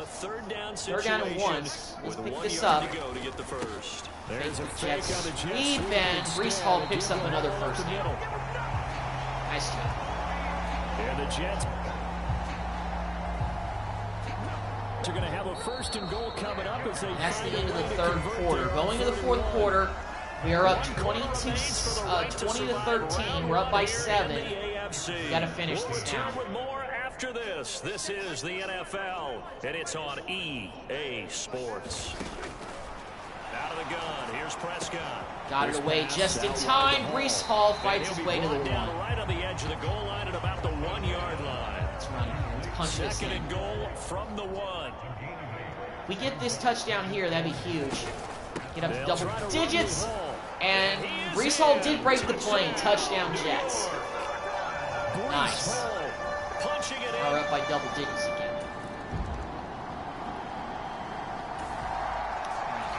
Third down and 1. Let's pick this up. Fake the jet sweep, and Breece Hall picks up another first down. Nice job. And the Jets are going to have a first and goal coming up as they. That's the end of the third quarter. Going to the fourth quarter, we are up 20 to 13. We're up by 7. We got to finish this now. More after this. This is the NFL, and it's on EA Sports. Out of the gun. Here's Prescott. Got it away just in time. Breece Hall fights his way to the 1. Right on the edge of the goal line at about the 1-yard line. Let's run it. Let's punch this in. Second and goal from the 1. We get this touchdown here, that'd be huge. Get up to double digits. And Breece Hall did break the plane. Touchdown, Jets. Nice. Now we're up by double digits again.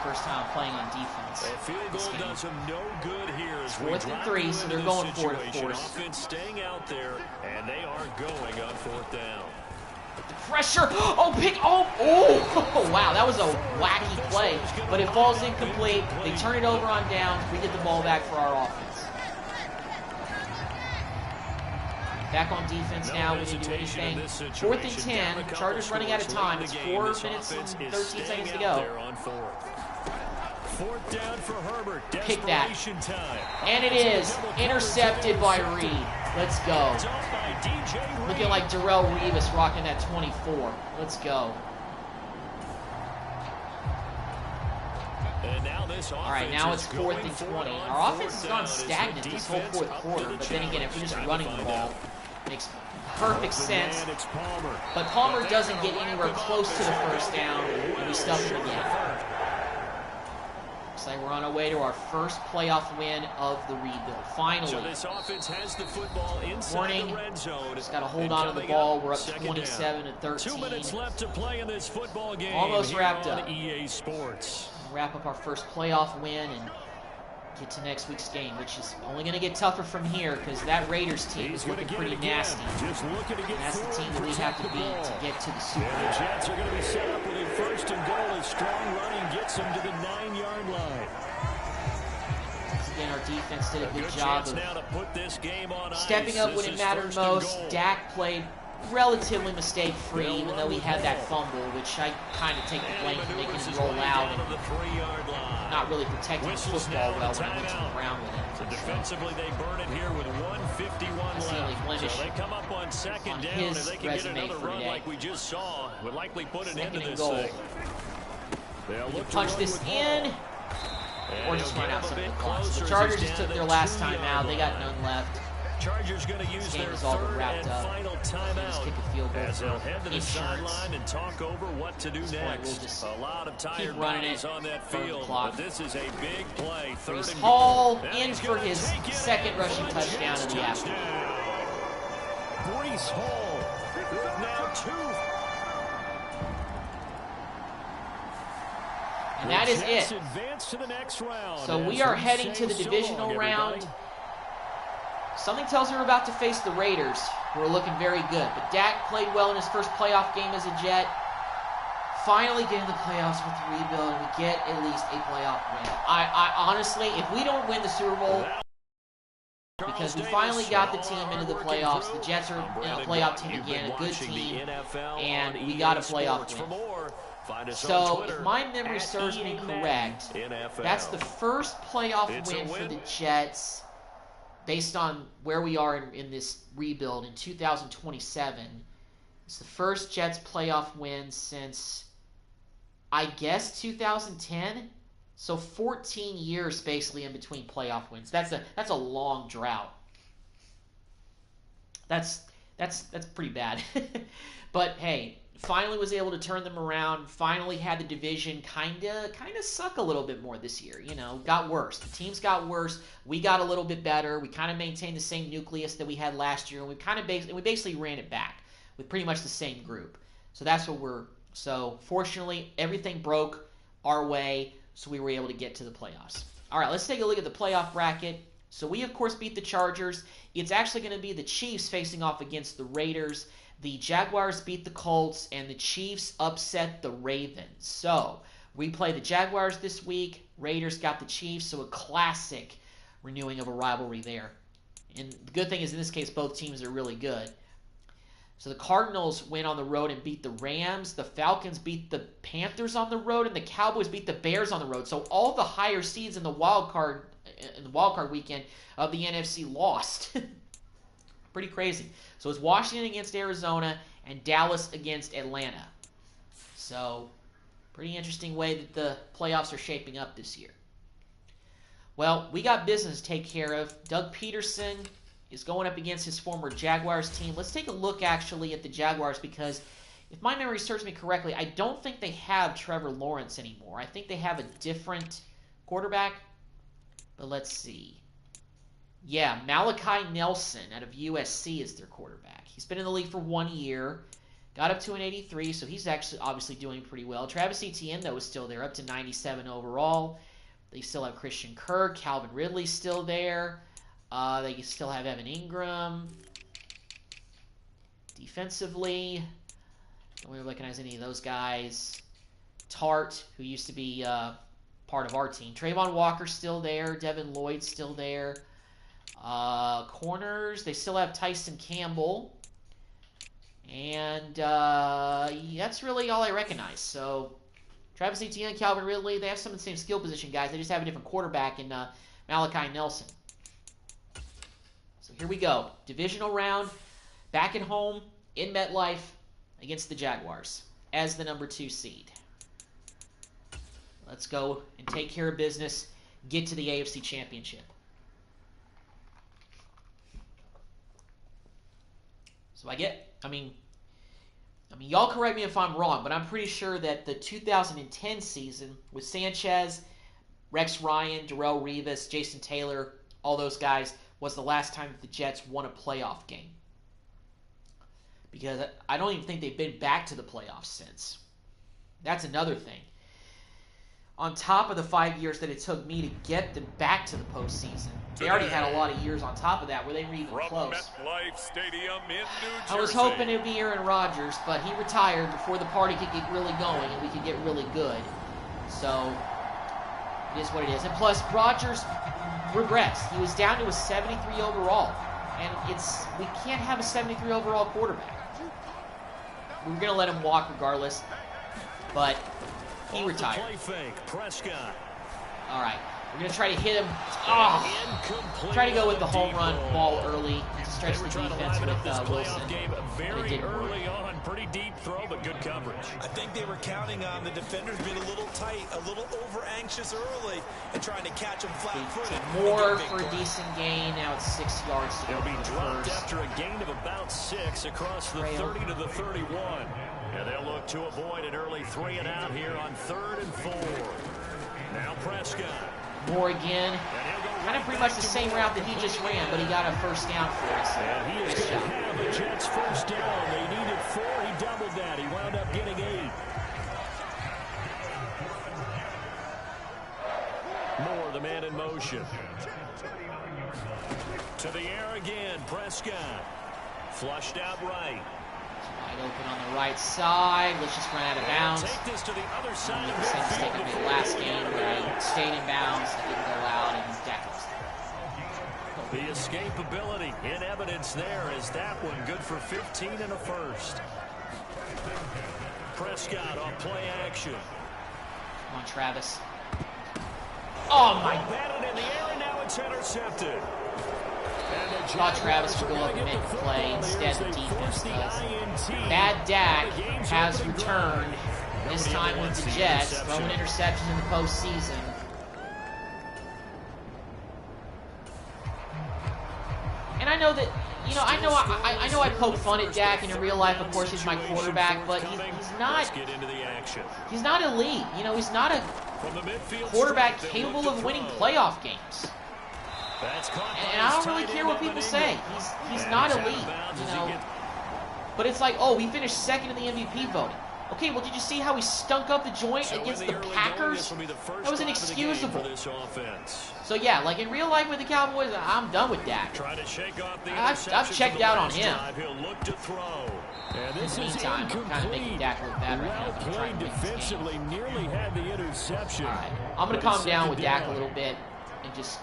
First time playing on defense. A field goal does them no good here. As 4th and 3, so they're going for it, of course. Offense staying out there, and they are going on 4th down. The pressure. Oh, pick. Oh, wow. That was a wacky play, but it falls incomplete. They turn it over on downs. We get the ball back for our offense. Back on defense now. We didn't do anything. 4th and 10. Chargers running out of time. It's 4 minutes and 13 seconds to go. 4th down for Herbert. Pick that. And it is intercepted by Reed. Let's go. Looking like Darrelle Revis rocking that 24. Let's go. All right, now it's 4th and 20. Our offense has gone stagnant this whole 4th quarter, but then again, if we're just running the ball, it makes perfect sense. But Palmer doesn't get anywhere close to the first down, and we stuff him again. Looks like we're on our way to our first playoff win of the rebuild. Finally. So this offense has the football inside Warning. the red zone. Just got to hold on to the ball. We're up 27 to 13. 2 minutes left to play in this football game. Almost wrapped up. EA Sports. Wrap up our first playoff win and get to next week's game, which is only going to get tougher from here because that Raiders team is looking pretty nasty. And that's the team that we have to beat to get to the Super Bowl. The Jets are going to be set up with a first and goal as strong running gets them to the 9-yard line. Again, our defense did a good job of now to put this game on stepping up when it mattered most. Dak played relatively mistake-free, even though he had that fumble, which I kind of take the blame for making him roll out and not really protecting the football well when I went to the ground with it. So defensively, they burn it here with 1:51 That's the only left. blemish So they come up on second on down, his and they can get resume another for run today. like we just saw. Would likely put an end to Second and this goal. thing. We can punch this in, or just run out some of the clock. So the Chargers just took their last time out. They got none left. Chargers going to use This game their is all but third wrapped and up. final Just timeout kick a field goal as they'll for head to the insurance. sideline and talk over what to do At this point, next. we'll just A lot of tired keep running bodies it, on that burn the field, clock. but this is a big play. Third Breece and Hall goal. And in he's for gonna his take it. second rushing touchdown of the afternoon. Breece Hall now 2. And that is it. Advance to the next round. So we are heading to the divisional round. Something tells me we're about to face the Raiders, who are looking very good. But Dak played well in his first playoff game as a Jet. Finally getting the playoffs with the rebuild, and we get at least a playoff win. I honestly, if we don't win the Super Bowl, because we finally got the team into the playoffs, the Jets are a playoff team again, a good team, and we got a playoff win. So, if my memory serves me correct, that's the first playoff win for the Jets based on where we are in this rebuild in 2027. It's the first Jets playoff win since, I guess, 2010. So 14 years basically in between playoff wins. That's a long drought. That's pretty bad. But hey, finally was able to turn them around. Finally had the division kind of suck a little bit more this year. You know, got worse. The teams got worse. We got a little bit better. We kind of maintained the same nucleus that we had last year, and we basically ran it back. with pretty much the same group. So that's what so fortunately, everything broke our way, so we were able to get to the playoffs. All right, let's take a look at the playoff bracket. So we, of course, beat the Chargers. It's actually going to be the Chiefs facing off against the Raiders. The Jaguars beat the Colts, and the Chiefs upset the Ravens. So we play the Jaguars this week. Raiders got the Chiefs, so a classic renewing of a rivalry there. And the good thing is, in this case, both teams are really good. So the Cardinals went on the road and beat the Rams. The Falcons beat the Panthers on the road, and the Cowboys beat the Bears on the road. So all the higher seeds in the wild card weekend of the NFC lost. Pretty crazy. So it's Washington against Arizona and Dallas against Atlanta. So pretty interesting way that the playoffs are shaping up this year. Well, we got business to take care of. Doug Peterson is going up against his former Jaguars team. Let's take a look actually at the Jaguars, because if my memory serves me correctly, I don't think they have Trevor Lawrence anymore. I think they have a different quarterback. But let's see. Yeah, Malachi Nelson out of USC is their quarterback. He's been in the league for 1 year. Got up to an 83, so he's actually obviously doing pretty well. Travis Etienne, though, is still there, up to 97 overall. They still have Christian Kirk. Calvin Ridley's still there. They still have Evan Ingram. Defensively, don't really recognize any of those guys. Tart, who used to be part of our team. Trayvon Walker's still there. Devin Lloyd's still there. Corners, they still have Tyson Campbell. And that's really all I recognize. So Travis Etienne, Calvin Ridley, they have some of the same skill position guys. They just have a different quarterback in Malachi Nelson. So here we go. Divisional round, back at home in MetLife against the Jaguars as the number 2 seed. Let's go and take care of business, get to the AFC Championship. So I mean, y'all correct me if I'm wrong, but I'm pretty sure that the 2010 season with Sanchez, Rex Ryan, Darrelle Revis, Jason Taylor, all those guys, was the last time that the Jets won a playoff game. Because I don't even think they've been back to the playoffs since. That's another thing. On top of the 5 years that it took me to get them back to the postseason, they already had a lot of years on top of that where they were even close. MetLife Stadium in New Jersey. I was hoping it would be Aaron Rodgers, but he retired before the party could get really going and we could get really good. So it is what it is. And plus, Rodgers regressed. He was down to a 73 overall, and we can't have a 73 overall quarterback. We were going to let him walk regardless, but he retired. Play fake, Prescott. All right, we're going to try to hit him. Try to go with the home run ball early to stretch the defense with Wilson. Very early on, pretty deep throw, but good coverage. I think they were counting on the defenders being a little tight, a little over-anxious early, and trying to catch them flat-footed. More for a decent gain. Now it's 6 yards to They'll go be for the dropped first. after a gain of about 6 across the 30 to the 31. And they'll look to avoid an early 3 and out here on 3rd and 4. Now Prescott. Moore again. Kind of pretty much the same route that he just ran, but he got a first down for us. And he is going to have the Jets first down. They needed 4. He doubled that. He wound up getting 8. Moore, the man in motion. To the air again, Prescott. Flushed out right. Wide open on the right side. Let's just run out of bounds. Take this to the other side of the same mistake I made last game where I stayed in bounds, I didn't go out, and Dak was there. The escapability in evidence there is that one good for 15 and a first. Prescott on play action. Come on, Travis. Oh my! Batted in the air and now it's intercepted. Thought Travis would go up and make a play. Instead, the defense does. Bad Dak has returned, this time with the Jets, throwing interceptions in the postseason. And I know that, I know I poke fun at Dak, and in real life, of course, he's my quarterback, but he's not elite. He's not a quarterback capable of winning playoff games. And I don't really care what people say. He's not elite. But it's like, oh, he finished second in the MVP voting. Okay, well, did you see how he stunk up the joint against the Packers? That was inexcusable. So, yeah, like in real life with the Cowboys, I'm done with Dak. I've checked out on him. In the meantime, I'm kind of making Dak look bad right now. I'm trying to win this game. All right, I'm going to calm down with Dak a little bit and just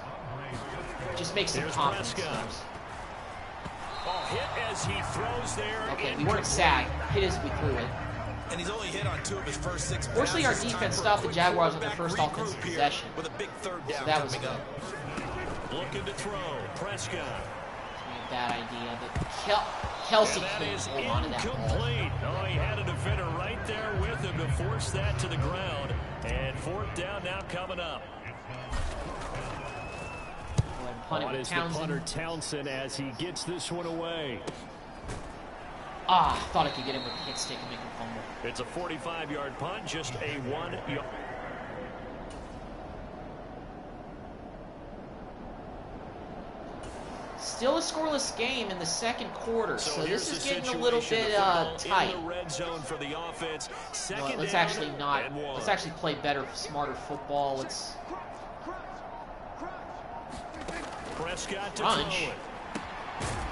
make some confidence moves. Okay, we weren't sacked. Hit as we threw it. And he's only hit on 2 of his first 6 passes. Fortunately, our defense stopped the Jaguars on their first offensive possession. With a big third down, so that was good. Looking to throw. Prescott. A bad idea, but Kelsey couldn't hold on to that ball. Oh, he had a defender right there with him to force that to the ground. And 4th down now coming up. Punt it with Townsend. Townsend as he gets this one away. Ah, thought I could get him with a hit stick and make him fumble. It's a 45-yard punt, just a 1-yard. Still a scoreless game in the second quarter, so this is getting a little bit tight. Well, let's actually play better, smarter football. Let's crunch.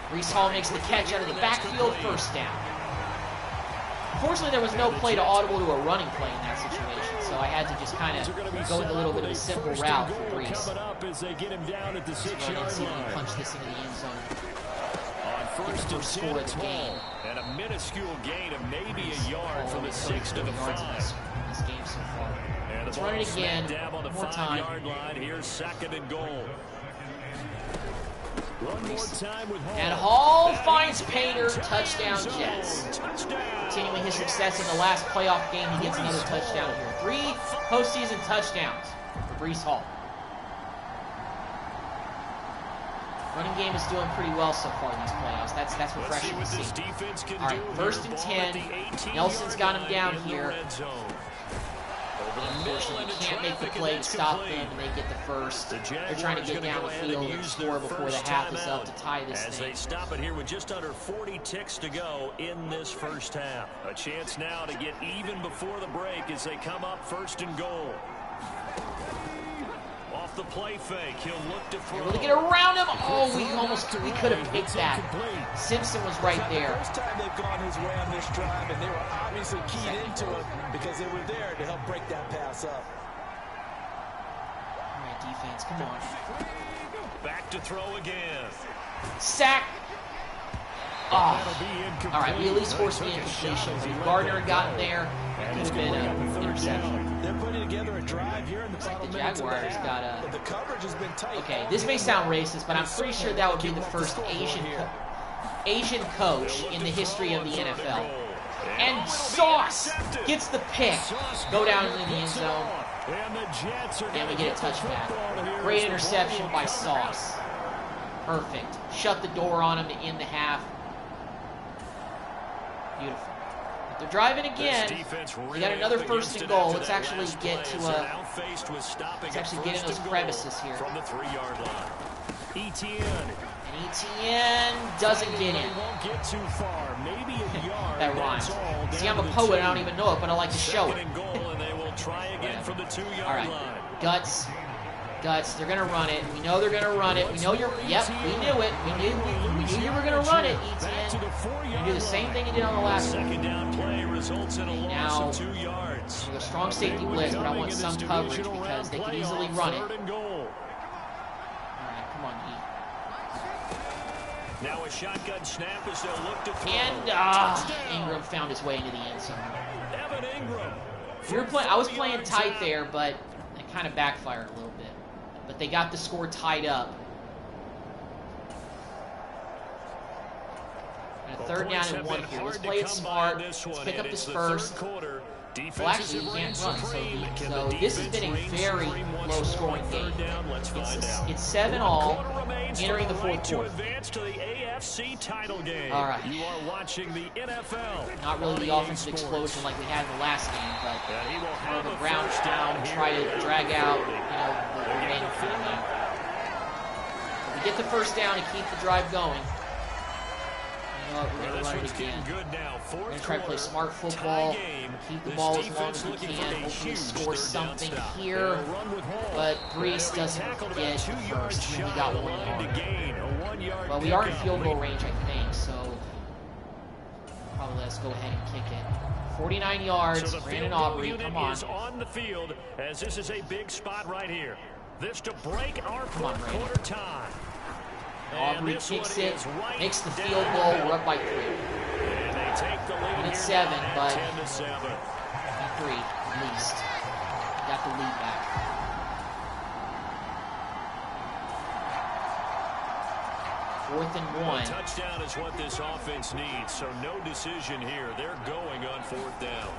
Breece Hall makes the catch out of the backfield, first down. Unfortunately, there was no play to audible to a running play in that situation, so I had to just kind of go with a little bit of a simple route for Breece. Let's run and see if we can punch this into the end zone. First score of the game. And a minuscule gain of maybe a yard from the 6 to the 5. This game so far. Let's run it again, one more time. Here's 2nd and goal. One more time with Hall. And Hall finds Painter, touchdown Jets. Continuing his success in the last playoff game, he gets another touchdown here. 3 postseason touchdowns for Breece Hall. Running game is doing pretty well so far in these playoffs. That's refreshing to see. All right, 1st and 10. Nelson's got him down here. Unfortunately, you can't make the play to stop them, and they get the first. They're trying to get down the field and score before the half is up to tie this thing. As they stop it here with just under 40 ticks to go in this first half. A chance now to get even before the break as they come up 1st and goal. Off the play fake, he'll look to throw. Able to get around him. Oh, we could have picked that. Simpson was right there. First time they've gone his way on this drive, and they were obviously keyed into it because they were there to help break that pass up. All right, defense, come on. Back to throw again. Sack. Oh. All right, we at least forced the incompletion. If Gardner had gotten there, it could have been an interception. They're putting together a drive here in the final minutes. The Jaguars got a... The coverage has been tight. Okay, this may sound racist, but I'm pretty sure that would be the first Asian coach in the history of the NFL. And Sauce gets the pick. Go down into the end zone. And we get a touchback. Great interception by Sauce. Perfect. Shut the door on him to end the half. Beautiful. They're driving again. We got another 1st and goal. Let's actually get to let's actually get in those crevices here. From the 3-yard line. And Etienne doesn't get in. That rhymes. See, I'm a poet. I don't even know it, but I like to show it. All right. Guts. They're going to run it. We know they're going to run it. We know you're... Yep, we knew it. We knew you were going to run it, Etienne. You do the same thing you did on the last one. Now, with a strong safety blitz, but I want some coverage because they can easily run it. All right, come on, Heath. Now a shotgun snap as they'll look to throw. And Ingram found his way into the end zone. Evan Ingram. I was playing tight there, but it kind of backfired a little bit. But they got the score tied up. And a 3rd down and 1 here. Let's play it smart. Let's pick up this first. Well, actually, you can't run. So this has been a very low-scoring game. It's 7-all, entering the 4th quarter. All right. Not really the offensive explosion like we had in the last game, but more of a ground down, try to drag out, the remaining for the game. We get the 1st down and keep the drive going. We're going to this run one's it again. getting good now. We're going to Fourth try to play quarter, smart football, tie game. keep the This ball as long defense as we looking for can, a hopefully huge score third down something stop. here. They'll run with Hall. But Brees And doesn't tackled get about 2 the yards first, and then shy we got of the 1 line yard. to gain. A 1-yard Well, we are in pickup. field goal range, I think, so probably let's go ahead and kick it. 49 yards, So the Brandon field goal Aubrey, unit come on. is on the field as this is a big spot right here. This to break our on, fourth Brandon. quarter tie. Aubrey And this kicks one it, is right makes the down field the goal, middle. we're up by 3. And they take the lead And here it's 7, now at but 10-7. 3 at least. Got the lead back. Fourth and 1. A touchdown is what this offense needs, so no decision here. They're going on 4th down.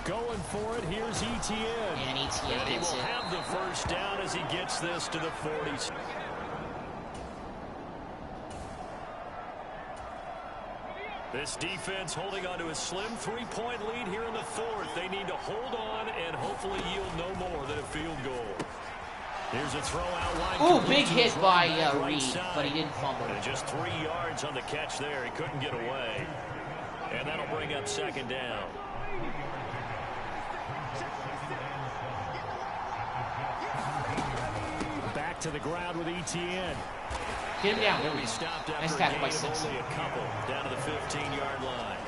Going for it, here's Etienne. And Etienne And he gets will it. have the first down as he gets this to the 40s. This defense holding on to a slim 3-point lead here in the 4th. They need to hold on and hopefully yield no more than a field goal. Here's a throw out wide. Ooh, big to hit his by running back right Reed, side. but he didn't fumble. And just 3 yards on the catch there. He couldn't get away. And that'll bring up 2nd down. Back to the ground with Etienne. Get him down. There we go. Stopped Nice after tackle by a gain of Simpson. only a couple down to the 15-yard line.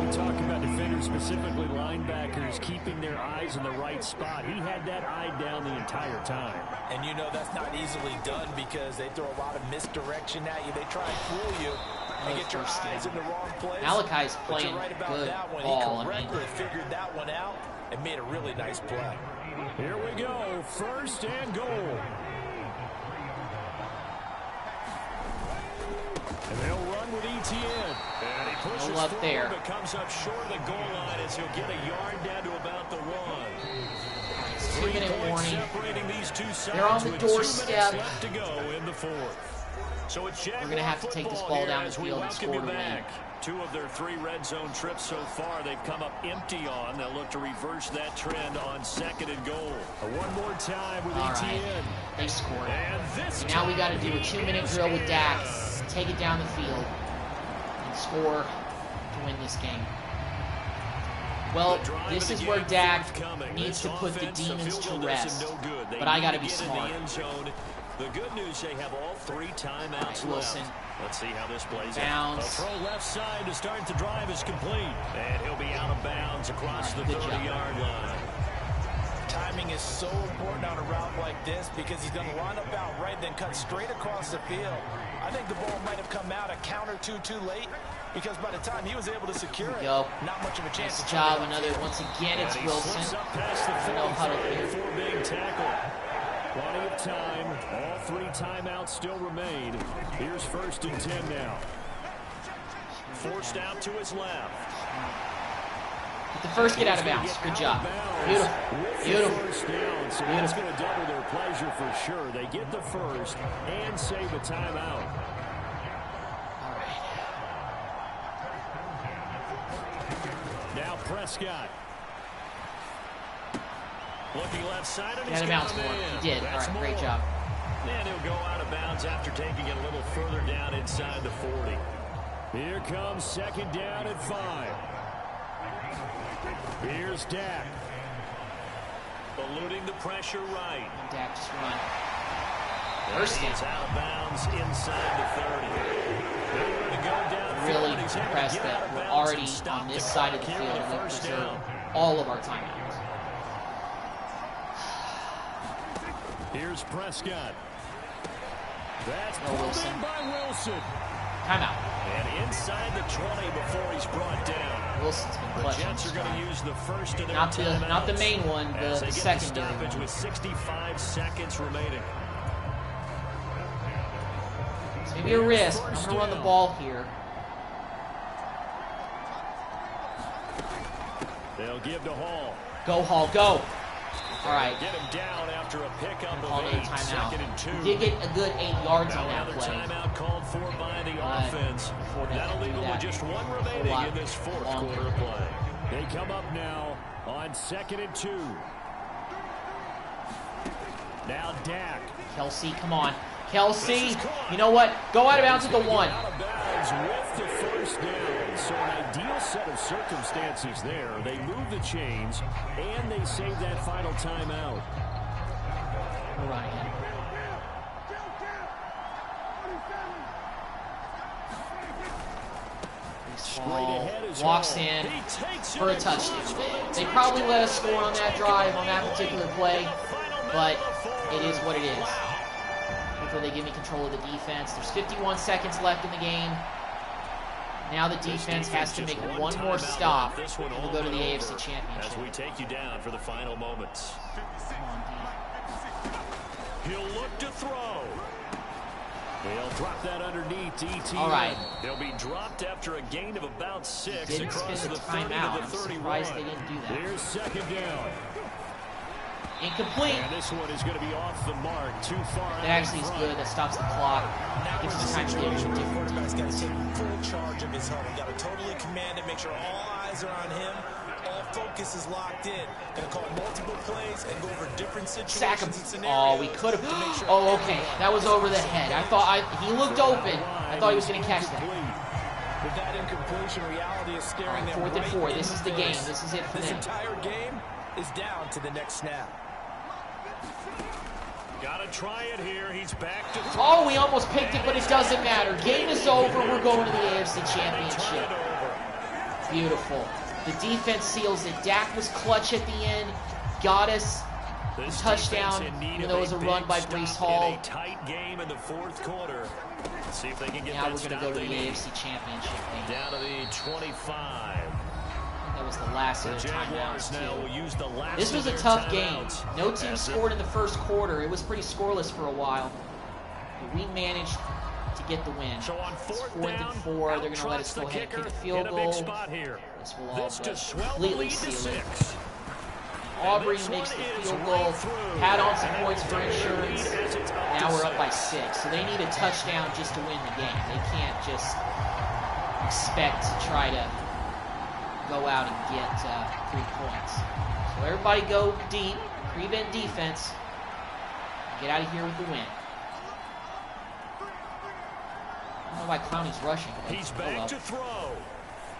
We talk about defenders, specifically linebackers, keeping their eyes in the right spot. He had that eye down the entire time. And you know that's not easily done because they throw a lot of misdirection at you. They try and fool you and get your eyes in the wrong place. Malachi's But playing you're right about good that one. ball. He correctly figured that one out and made a really nice play. Here we go, 1st and goal. And they'll run with Etienne. And he pushes No luck forward, there. but comes up short of the goal line as he'll get a yard down to about the 1. It's 2-minute warning. Separating these two sides They're on the with 2 minutes doorstep. left to go in the 4th. So it's We're going to have to take this ball down the field and score to win. 2 of their 3 red zone trips so far they've come up empty on. They'll look to reverse that trend on 2nd and goal. One more time with All Etienne. right. They scored. And this Now we got to do a time 2-minute is drill with Dak. in. Take it down the field and score to win this game. Well, this is where Dak needs to put the demons to rest. But I got to be smart. The good news, they have all 3 timeouts Wilson. left. Let's see how this plays Bounce. out. A throw left side to start the drive is complete. And he'll be out of bounds across the Good job. 30-yard line. Timing is so important on a route like this because he's going to line up out right, then cut straight across the field. I think the ball might have come out a count or two too late because by the time he was able to secure it, Go. not much of a chance Nice to job. turn it Another, upfield. once again, it's And he Wilson. slips up past the No huddle 40 here. for a big tackle. Plenty of time. All 3 timeouts still remain. Here's 1st and 10 now. Forced out to his left. The first get out of bounds. Good job. Beautiful. Beautiful. First down, so that's going to double their pleasure for sure. They get the first and save a timeout. All right. Now Prescott. Looking left side, and Get he's out of got bounds him for in. him. He did. All That's right. Great more. job. And he'll go out of bounds after taking it a little further down inside the 40. Here comes 2nd down at 5. Here's Dak. Eluding the pressure right. Dak just run. First down. It's out of bounds inside the 30. They're going to go down. Really He's able to impressed get that out of we're bounds already and stop on this the side of the clock field here and with we first preserve down. all of our timeouts. Here's Prescott. That's No, pulled Wilson. in by Wilson. Timeout. And inside the 20 before he's brought down. Wilson's been The clutching Jets this are going drive. to use the first of their Not the timeouts main one, as the they get secondary the stoppage one. with 65 seconds remaining. It's maybe a risk. I'm going to run the ball here. They'll give to Hall. Go, Hall, go. All right. Get him down after a pickup Call of it a 8, timeout. 2nd and 2. We did get a good 8 yards Now on that another play. timeout called for by the offense. before they That'll do leave them with that, just 1 a remaining lot in this 4th longer. quarter play. They come up now on 2nd and 2. Now Dak. Kelsey, come on. Kelsey, you know what? Go out of bounds at the 1. Out of bounds with the first down. So an ideal set of circumstances there. They move the chains, and they save that final timeout. Ryan. Walks in for a touchdown. They probably let us score on that drive, on that particular play, but it is what it is. Hopefully they give me control of the defense. There's 51 seconds left in the game. Now the defense has to make one more stop, and we'll go to the AFC Championship. As we take you down for the final moments. Come on, D. He'll look to throw. They'll drop that underneath to ETN. All right. They'll be dropped after a gain of about 6 Didn't across spin the the 30 timeout. to the I'm 31. surprised they didn't do that. Here's second down. Incomplete. And this one is going to be off the mark. Too far out. That actually is good. That stops the clock. Gives us time to get The different. quarterback's got to take full charge of his huddle. Got to totally command it, make sure all eyes are on him. All focus is locked in. Going to call multiple plays and go over different Sack him. situations and scenarios. Oh, we could have. to make sure Oh, okay. That was over the head. I thought he looked open. I thought he was going to catch that. With that incompletion, reality is staring them Fourth and right 4. in This is the game. This is it for This them. entire game is down to the next snap. Gotta try it here. He's back to throw. Oh, we almost picked it, but it doesn't matter. Game is over. We're going to the AFC Championship. Beautiful. The defense seals it. Dak was clutch at the end. Got us a touchdown, even though it was a run by Breece Hall. In a tight game in the fourth quarter. See if they can get Now that we're going to stop go to they the need. AFC Championship game. Down to the 25. That was the last The of the Jaguars timeouts, now will too. use the last This of was a their tough game. timeouts. No team As scored in the first quarter. It was pretty scoreless for a while. But we managed to get the win. So on It's fourth 4th down, and 4. They're going to let us out-trots go the ahead and kicker kick a field in a goal. big spot here. This will all This to swell the completely lead to seal it. 6. Aubrey this makes one the is field right goal. through. Add on some And points for they take the lead insurance. as it's up Now to we're up by 6. 6. So they need a touchdown just to win the game. They can't just expect to try to go out and get 3 points. So everybody go deep, prevent defense, and get out of here with the win. I don't know why Clowney's rushing. But He's back to throw.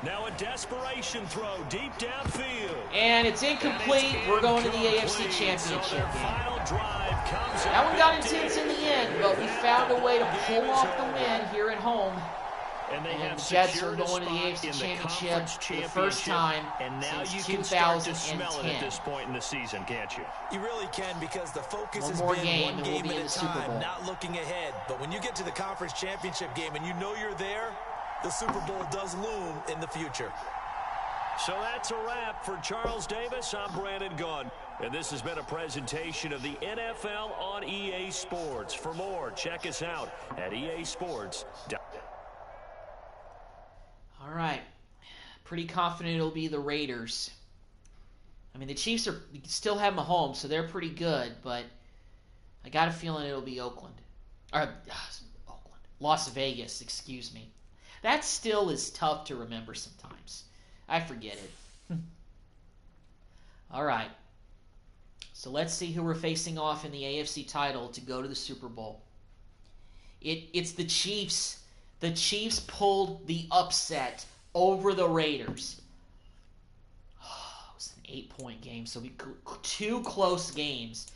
Now a desperation throw deep downfield. And it's incomplete. We're going to the AFC So Championship their game. final drive comes That one up got empty. intense in the end, but we found a way to pull off the win here at home. And they And have the Jets are secured a going to the spot AFC in the Championship conference for the first championship. time And now since you can start to 2010. smell it at this point in the season, can't you? You really can, because the focus One has more been game one and we'll game be at in a the Super time, Bowl. not looking ahead. But when you get to the conference championship game and you know you're there, the Super Bowl does loom in the future. So that's a wrap for Charles Davis. I'm Brandon Gunn. And this has been a presentation of the NFL on EA Sports. For more, check us out at EASports.com. All right. Pretty confident it'll be the Raiders. I mean, the Chiefs still have Mahomes, so they're pretty good, but I got a feeling it'll be Oakland. Or, Las Vegas, excuse me. That still is tough to remember sometimes. I forget it. All right. So let's see who we're facing off in the AFC title to go to the Super Bowl. It's the Chiefs. The Chiefs pulled the upset over the Raiders. It was an 8-point game, so 2 close games.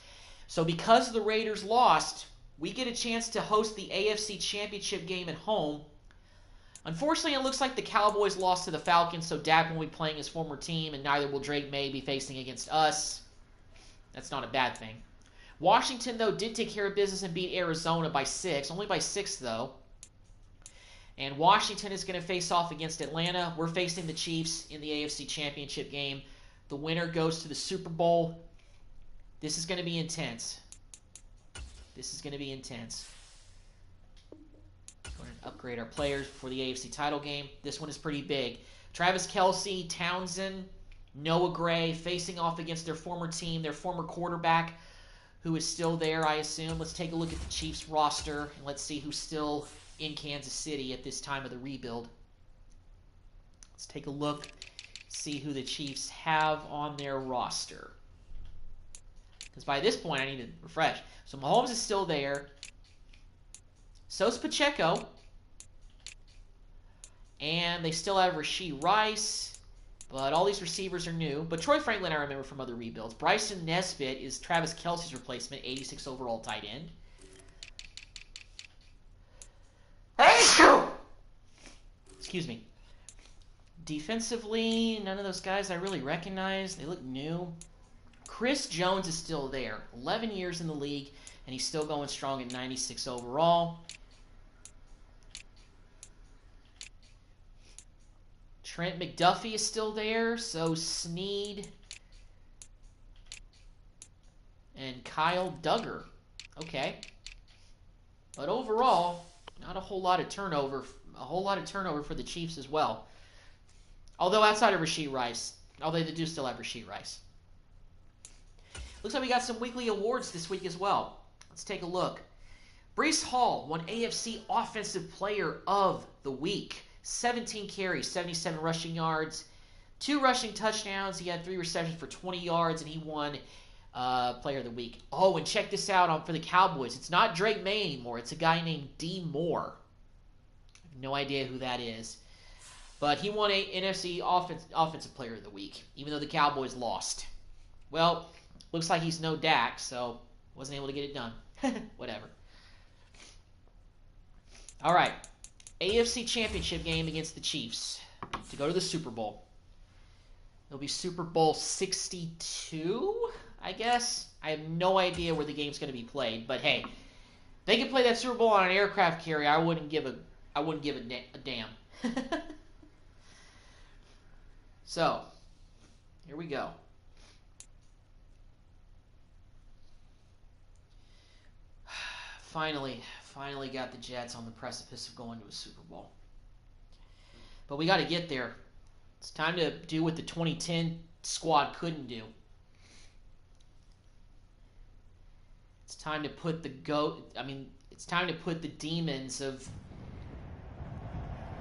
So because the Raiders lost, we get a chance to host the AFC Championship game at home. Unfortunately, it looks like the Cowboys lost to the Falcons, so Dak will be playing his former team, and neither will Drake May be facing against us. That's not a bad thing. Washington, though, did take care of business and beat Arizona by 6. Only by 6, though. And Washington is going to face off against Atlanta. We're facing the Chiefs in the AFC Championship game. The winner goes to the Super Bowl. This is going to be intense. This is going to be intense. We're going to upgrade our players for the AFC title game. This one is pretty big. Travis Kelce, Townsend, Noah Gray facing off against their former team, their former quarterback, who is still there, I assume. Let's take a look at the Chiefs roster, and let's see who's still in Kansas City at this time of the rebuild. Let's take a look, see who the Chiefs have on their roster. Because by this point, I need to refresh. So Mahomes is still there. So's Pacheco. And they still have Rashee Rice, but all these receivers are new. But Troy Franklin I remember from other rebuilds. Bryson Nesbitt is Travis Kelce's replacement, 86 overall tight end. Excuse me. Defensively, none of those guys I really recognize. They look new. Chris Jones is still there. 11 years in the league, and he's still going strong at 96 overall. Trent McDuffie is still there. So Snead and Kyle Duggar. Okay. But overall, not a whole lot of turnover. A whole lot of turnover for the Chiefs as well. Although outside of Rashee Rice. Although they do still have Rashee Rice. Looks like we got some weekly awards this week as well. Let's take a look. Breece Hall won AFC Offensive Player of the Week. 17 carries, 77 rushing yards, 2 rushing touchdowns. He had 3 receptions for 20 yards, and he won Player of the Week. Oh, and check this out for the Cowboys. It's not Drake May anymore. It's a guy named D. Moore. I have no idea who that is. But he won a NFC Offensive Player of the Week, even though the Cowboys lost. Well, looks like he's no Dak, so wasn't able to get it done. Whatever. All right. AFC Championship game against the Chiefs to go to the Super Bowl. It'll be Super Bowl 62, I guess. I have no idea where the game's going to be played, but hey, they could play that Super Bowl on an aircraft carrier. I wouldn't give a damn. So, here we go. Finally got the Jets on the precipice of going to a Super Bowl. But we got to get there. It's time to do what the 2010 squad couldn't do. It's time to put it's time to put the demons of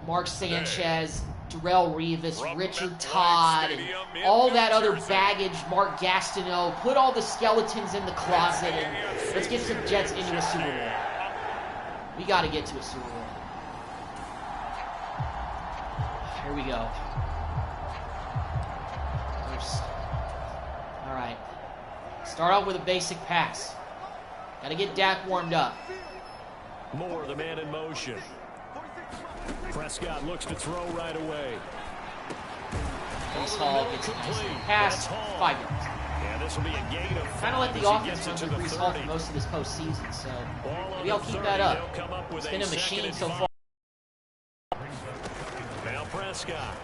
Mark Sanchez, Darrell Revis, Richard Todd, and all that other baggage, Mark Gastineau, put all the skeletons in the closet, and let's get some Jets into a Super Bowl. We got to get to a Super Bowl. Here we go. All right. Start off with a basic pass. Got to get Dak warmed up. Moore, the man in motion. Prescott looks to throw right away. Breece Hall gets a nice pass, 5 yards. Yeah, this will be a gain of 5. Kind of let the offense run through Breece Hall for most of this postseason, so maybe I'll keep that up. It's been a machine so far. Now Prescott.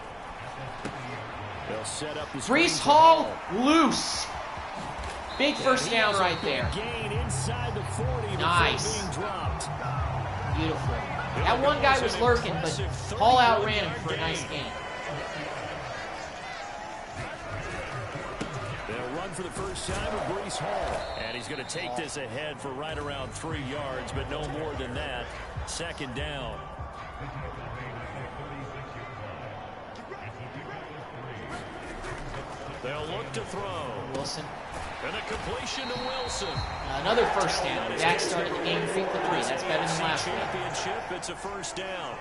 They'll set up the Breece Hall loose. Big first down right there. Gain inside the 40. Nice. Beautiful. That one guy was lurking, but Hall outran him for a nice gain. They'll run for the first time with Breece Hall. And he's going to take this ahead for right around 3 yards, but no more than that. Second down. They'll look to throw. Wilson. And a completion to Wilson. Another first down. Dak started the game 3 for 3. That's better than last week. Championship, it's a first down.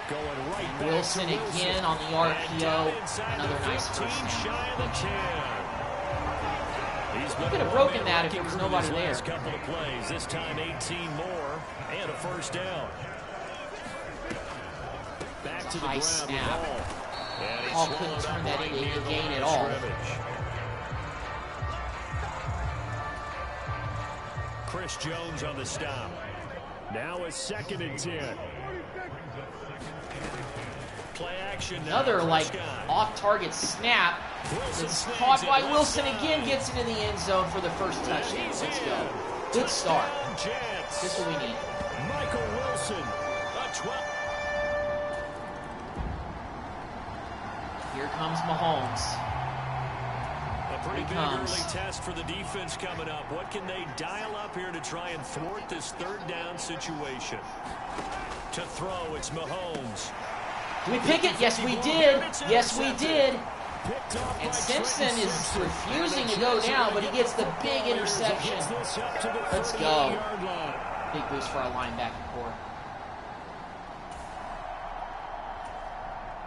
Going right back Wilson again on the RPO. Another nice first down. He could have broken that if there was nobody there. Couple of plays. This time 18 more and a first down. Back to the ground. Snap. Hall couldn't turn that into a gain at all. Chris Jones on the stop. Now a 2nd and 10. Play action. Another off-target snap. It's caught by Wilson again. Gets into the end zone for the first touchdown. Let's go. Good start. This is what we need. Michael Wilson. A 12. Here comes Mahomes. A pretty big early test for the defense coming up. What can they dial up here to try and thwart this 3rd down situation? To throw, it's Mahomes. Did we pick it? Yes, we did. Yes, we did. And Simpson is refusing to go down, but he gets the big interception. Let's go. Big boost for our linebacking core.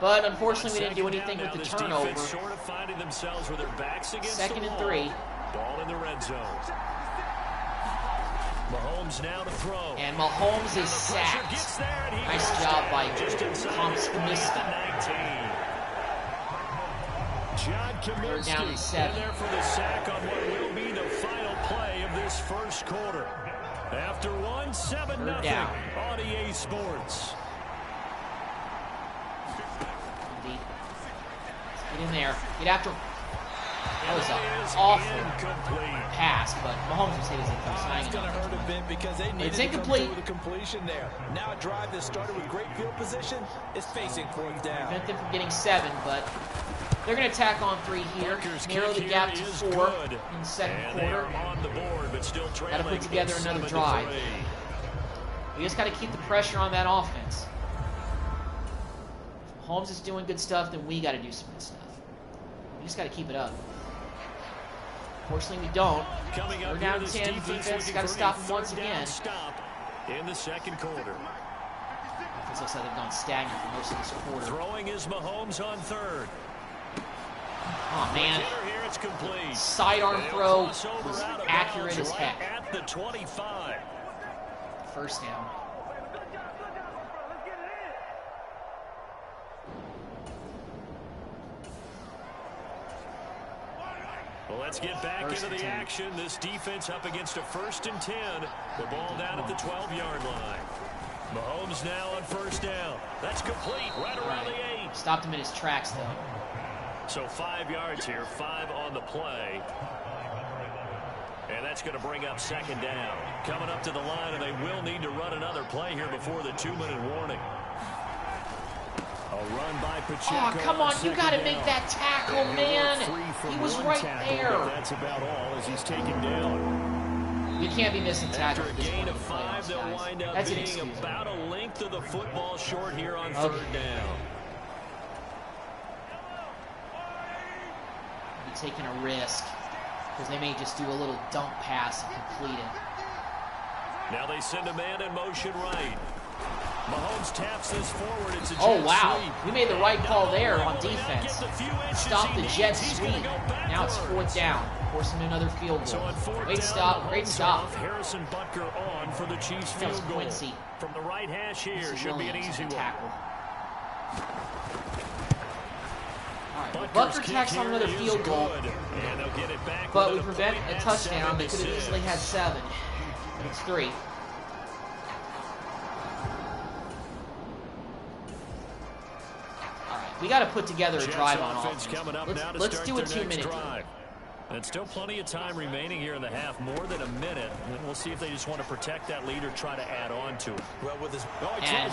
But unfortunately, we didn't do anything with the turnover. Second and 3. Ball in the red zone. Mahomes now to throw. And Mahomes is sacked. Nice job by Komsky. John They're down to 7. there for the sack on what will be the final play of this first quarter. After 7-0 on EA Sports. Get in there. Get after him. That was an awful pass, but Mahomes will say it's incomplete. It's going to hurt a bit because they needed to come through with a completion there. Now a drive that started with great field position is facing 4th down. Prevent them from getting 7, but they're going to attack on 3 here. Narrow the gap to 4 in the second quarter. Got to put together another drive. We just got to keep the pressure on that offense. If Mahomes is doing good stuff, then we got to do some good stuff. We just got to keep it up. Unfortunately, we don't. We're down 10. Defense got to stop him once again. In the second quarter. Offense looks like they've gone stagnant for most of this quarter. Throwing is Mahomes on 3rd. Oh, man. Here it's complete. Sidearm throw was accurate as heck. At the 25. First down. Well, let's get back into the action. This defense up against a 1st and 10. The ball down at the 12-yard line. Mahomes now on 1st down. That's complete right around the 8. Stopped him in his tracks, though. So 5 yards here, 5 on the play. And that's going to bring up 2nd down. Coming up to the line, and they will need to run another play here before the 2-minute warning. A run by Pacheco. Oh, come on. You got to make that tackle, man. He was right there. That's about all as he's taken down. You can't be missing tackles. After a gain of 5, they'll wind up being about a length of the football short here on 3rd down. Be taking a risk because they may just do a little dump pass and complete it. Now they send a man in motion right. Mahomes taps this forward. It's a jet wow. sweep. We made the right call there on defense. Stop the jet sweep. Now it's 4th down. Force him to another field goal. Great stop. Great stop. Harrison Butker on for the Chiefs field goal. Quincy. From the right hash here. Should be an easy one. Tackle. Butker tacks on another field goal, but we prevent a touchdown. They could have easily had 7. But it's 3. All right, we got to put together a drive on offense. Let's do a 2-minute drive. And still plenty of time remaining here in the half, more than a minute. And we'll see if they just want to protect that lead or try to add on to it. Well, with his and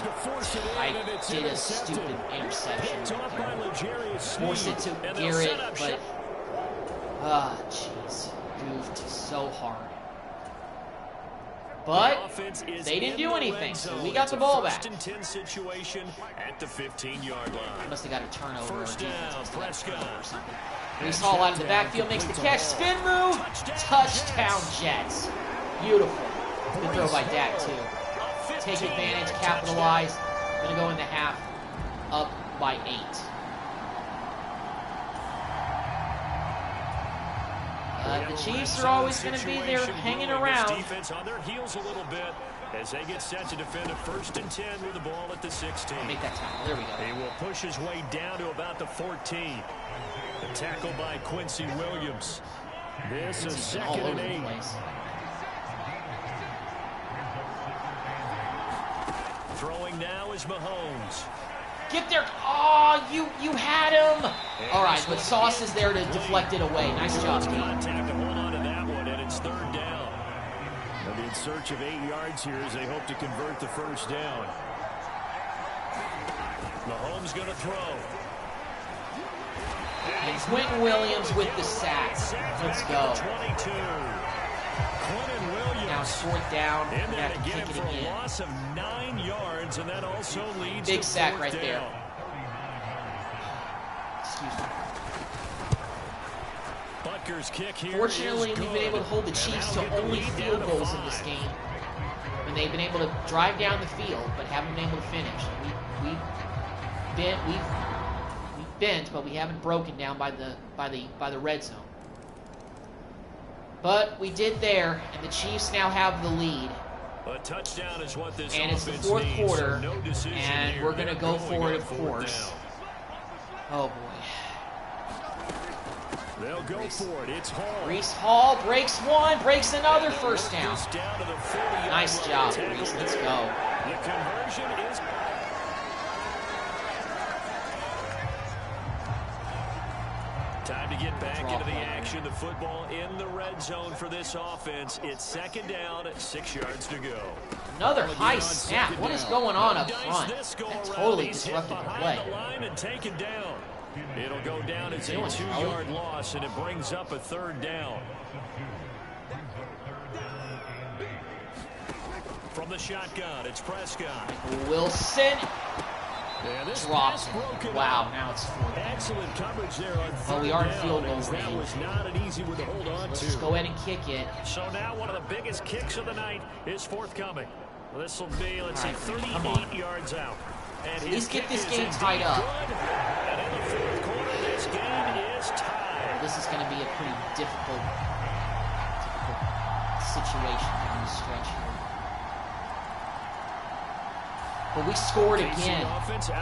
I did a stupid interception. Forced it to Garrett, but jeez, goofed so hard. But they didn't do anything, so we got the ball back. 1st and 10 situation at the 15-yard line. Must have got a turnover. First down, Prescott. Or something. Reese Hall out of the backfield, makes the catch, spin move, touchdown Jets. Beautiful. Good throw by Dak, too. Take advantage, capitalize. Gonna go in the half, up by 8. The Chiefs are always going to be there hanging around. Defense on their heels a little bit as they get set to defend a 1st and 10 with the ball at the 16. Make that tackle. There we go. He will push his way down to about the 14. The tackle by Quincy Williams. This is 2nd and 8. Throwing now is Mahomes. Get there. Oh, you had him. All right, but Sauce is there to deflect it away. Nice job, team. Contact to hold on to that one, and it's 3rd down. They'll be in search of 8 yards here as they hope to convert the 1st down. Mahomes going to throw. And Quentin Williams with the sack. Let's go. 22. Quentin Williams. Now it's 4th down. And we have to again kick it for a again. loss of 9 yards, and that also leads Big to sack 4th right down. there. Excuse me. kicker's kick here. Fortunately, we've been able to hold the Chiefs to only field goals in this game. And they've been able to drive down the field, but haven't been able to finish. We've bent, but we haven't broken down by the red zone. But we did there, and the Chiefs now have the lead. A touchdown is what this and it's the offense fourth needs, quarter, so no decision and here. we're going to They're go going for it, on of fourth course. down. Oh, boy. They'll go for it. It's Hall. Breece Hall breaks one, breaks another first down. This down to the 40-yard Nice line. job, Tackle Breece. Let's there. go. The conversion is... Time to get back into the action. The football in the red zone for this offense. It's second down, 6 yards to go. Another high snap. What is going on up front? This go That around. totally He's disrupted hit the behind play. the line and taken down. It'll go down as a Doing, 2-yard loss, and it brings up a third down. From the shotgun, it's Prescott. Wilson And this drops pass it. broken Wow, up. now it's fourth. Excellent coverage there on Well, we third are in down, field goal as that range. was not an easy one to hold on Let's to. just go ahead and kick it. So now one of the biggest kicks of the night is forthcoming. This will be, let's All see, right, come 38 on. yards out. And At his least get kick this is game indeed tied up. good. And in the fourth quarter, this game is tied. This is going to be a pretty difficult situation in this stretch here. But we scored again.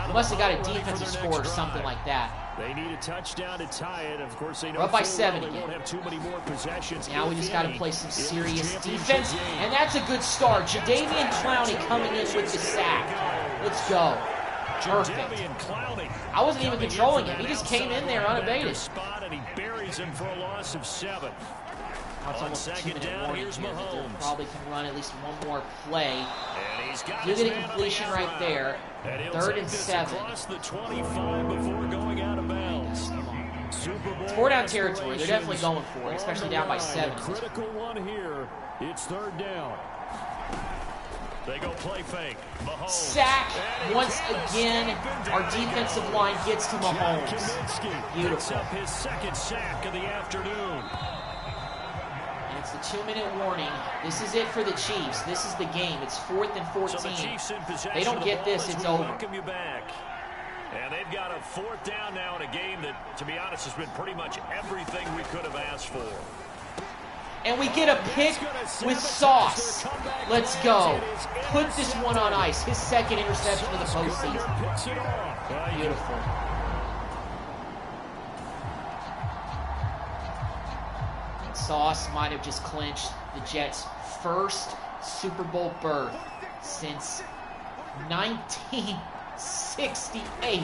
We must have got a defensive score or something like that. They need a touchdown to tie it. Of course, they know We're up by full 7 well they again. won't have too many more possessions. Now we if just got to any, play some in this serious championship defense. game. And that's a good start. Jadeveon Clowney coming in with the sack. Let's go. Perfect. Jadeveon Clowney I wasn't even coming in controlling from him. He that just came in there outside unabated. linebacker spot, and he buries him for a loss of 7. That's On almost a second 2-minute down, warning here's here. That they Mahomes. probably can run at least one more play. And he's got Do his get a man on the completion right outside. there. And he'll 3rd take and this 7. across the 25 before going out of bounds. Come on. Super Bowl It's four down territory. They're definitely going aspirations for it, especially on the down by line. 7. A critical one here. It's 3rd down. They go play fake. Mahomes. Sack And he once can't again. escape, and Our down he defensive goes. line gets to Jack Mahomes. Kaminsky picks Beautiful. up his second sack of the afternoon. And it's the 2-minute warning. This is it for the Chiefs. This is the game. It's 4th and 14. So the Chiefs in possession They don't of the get ball this, as it's we over. welcome you back. And they've got a 4th down now in a game that, to be honest, has been pretty much everything we could have asked for. And we get a pick with sauce. Let's go. Put this one on ice. His second interception of the postseason. Picks it off. Beautiful. And Sauce might have just clinched the Jets' first Super Bowl berth since 1968.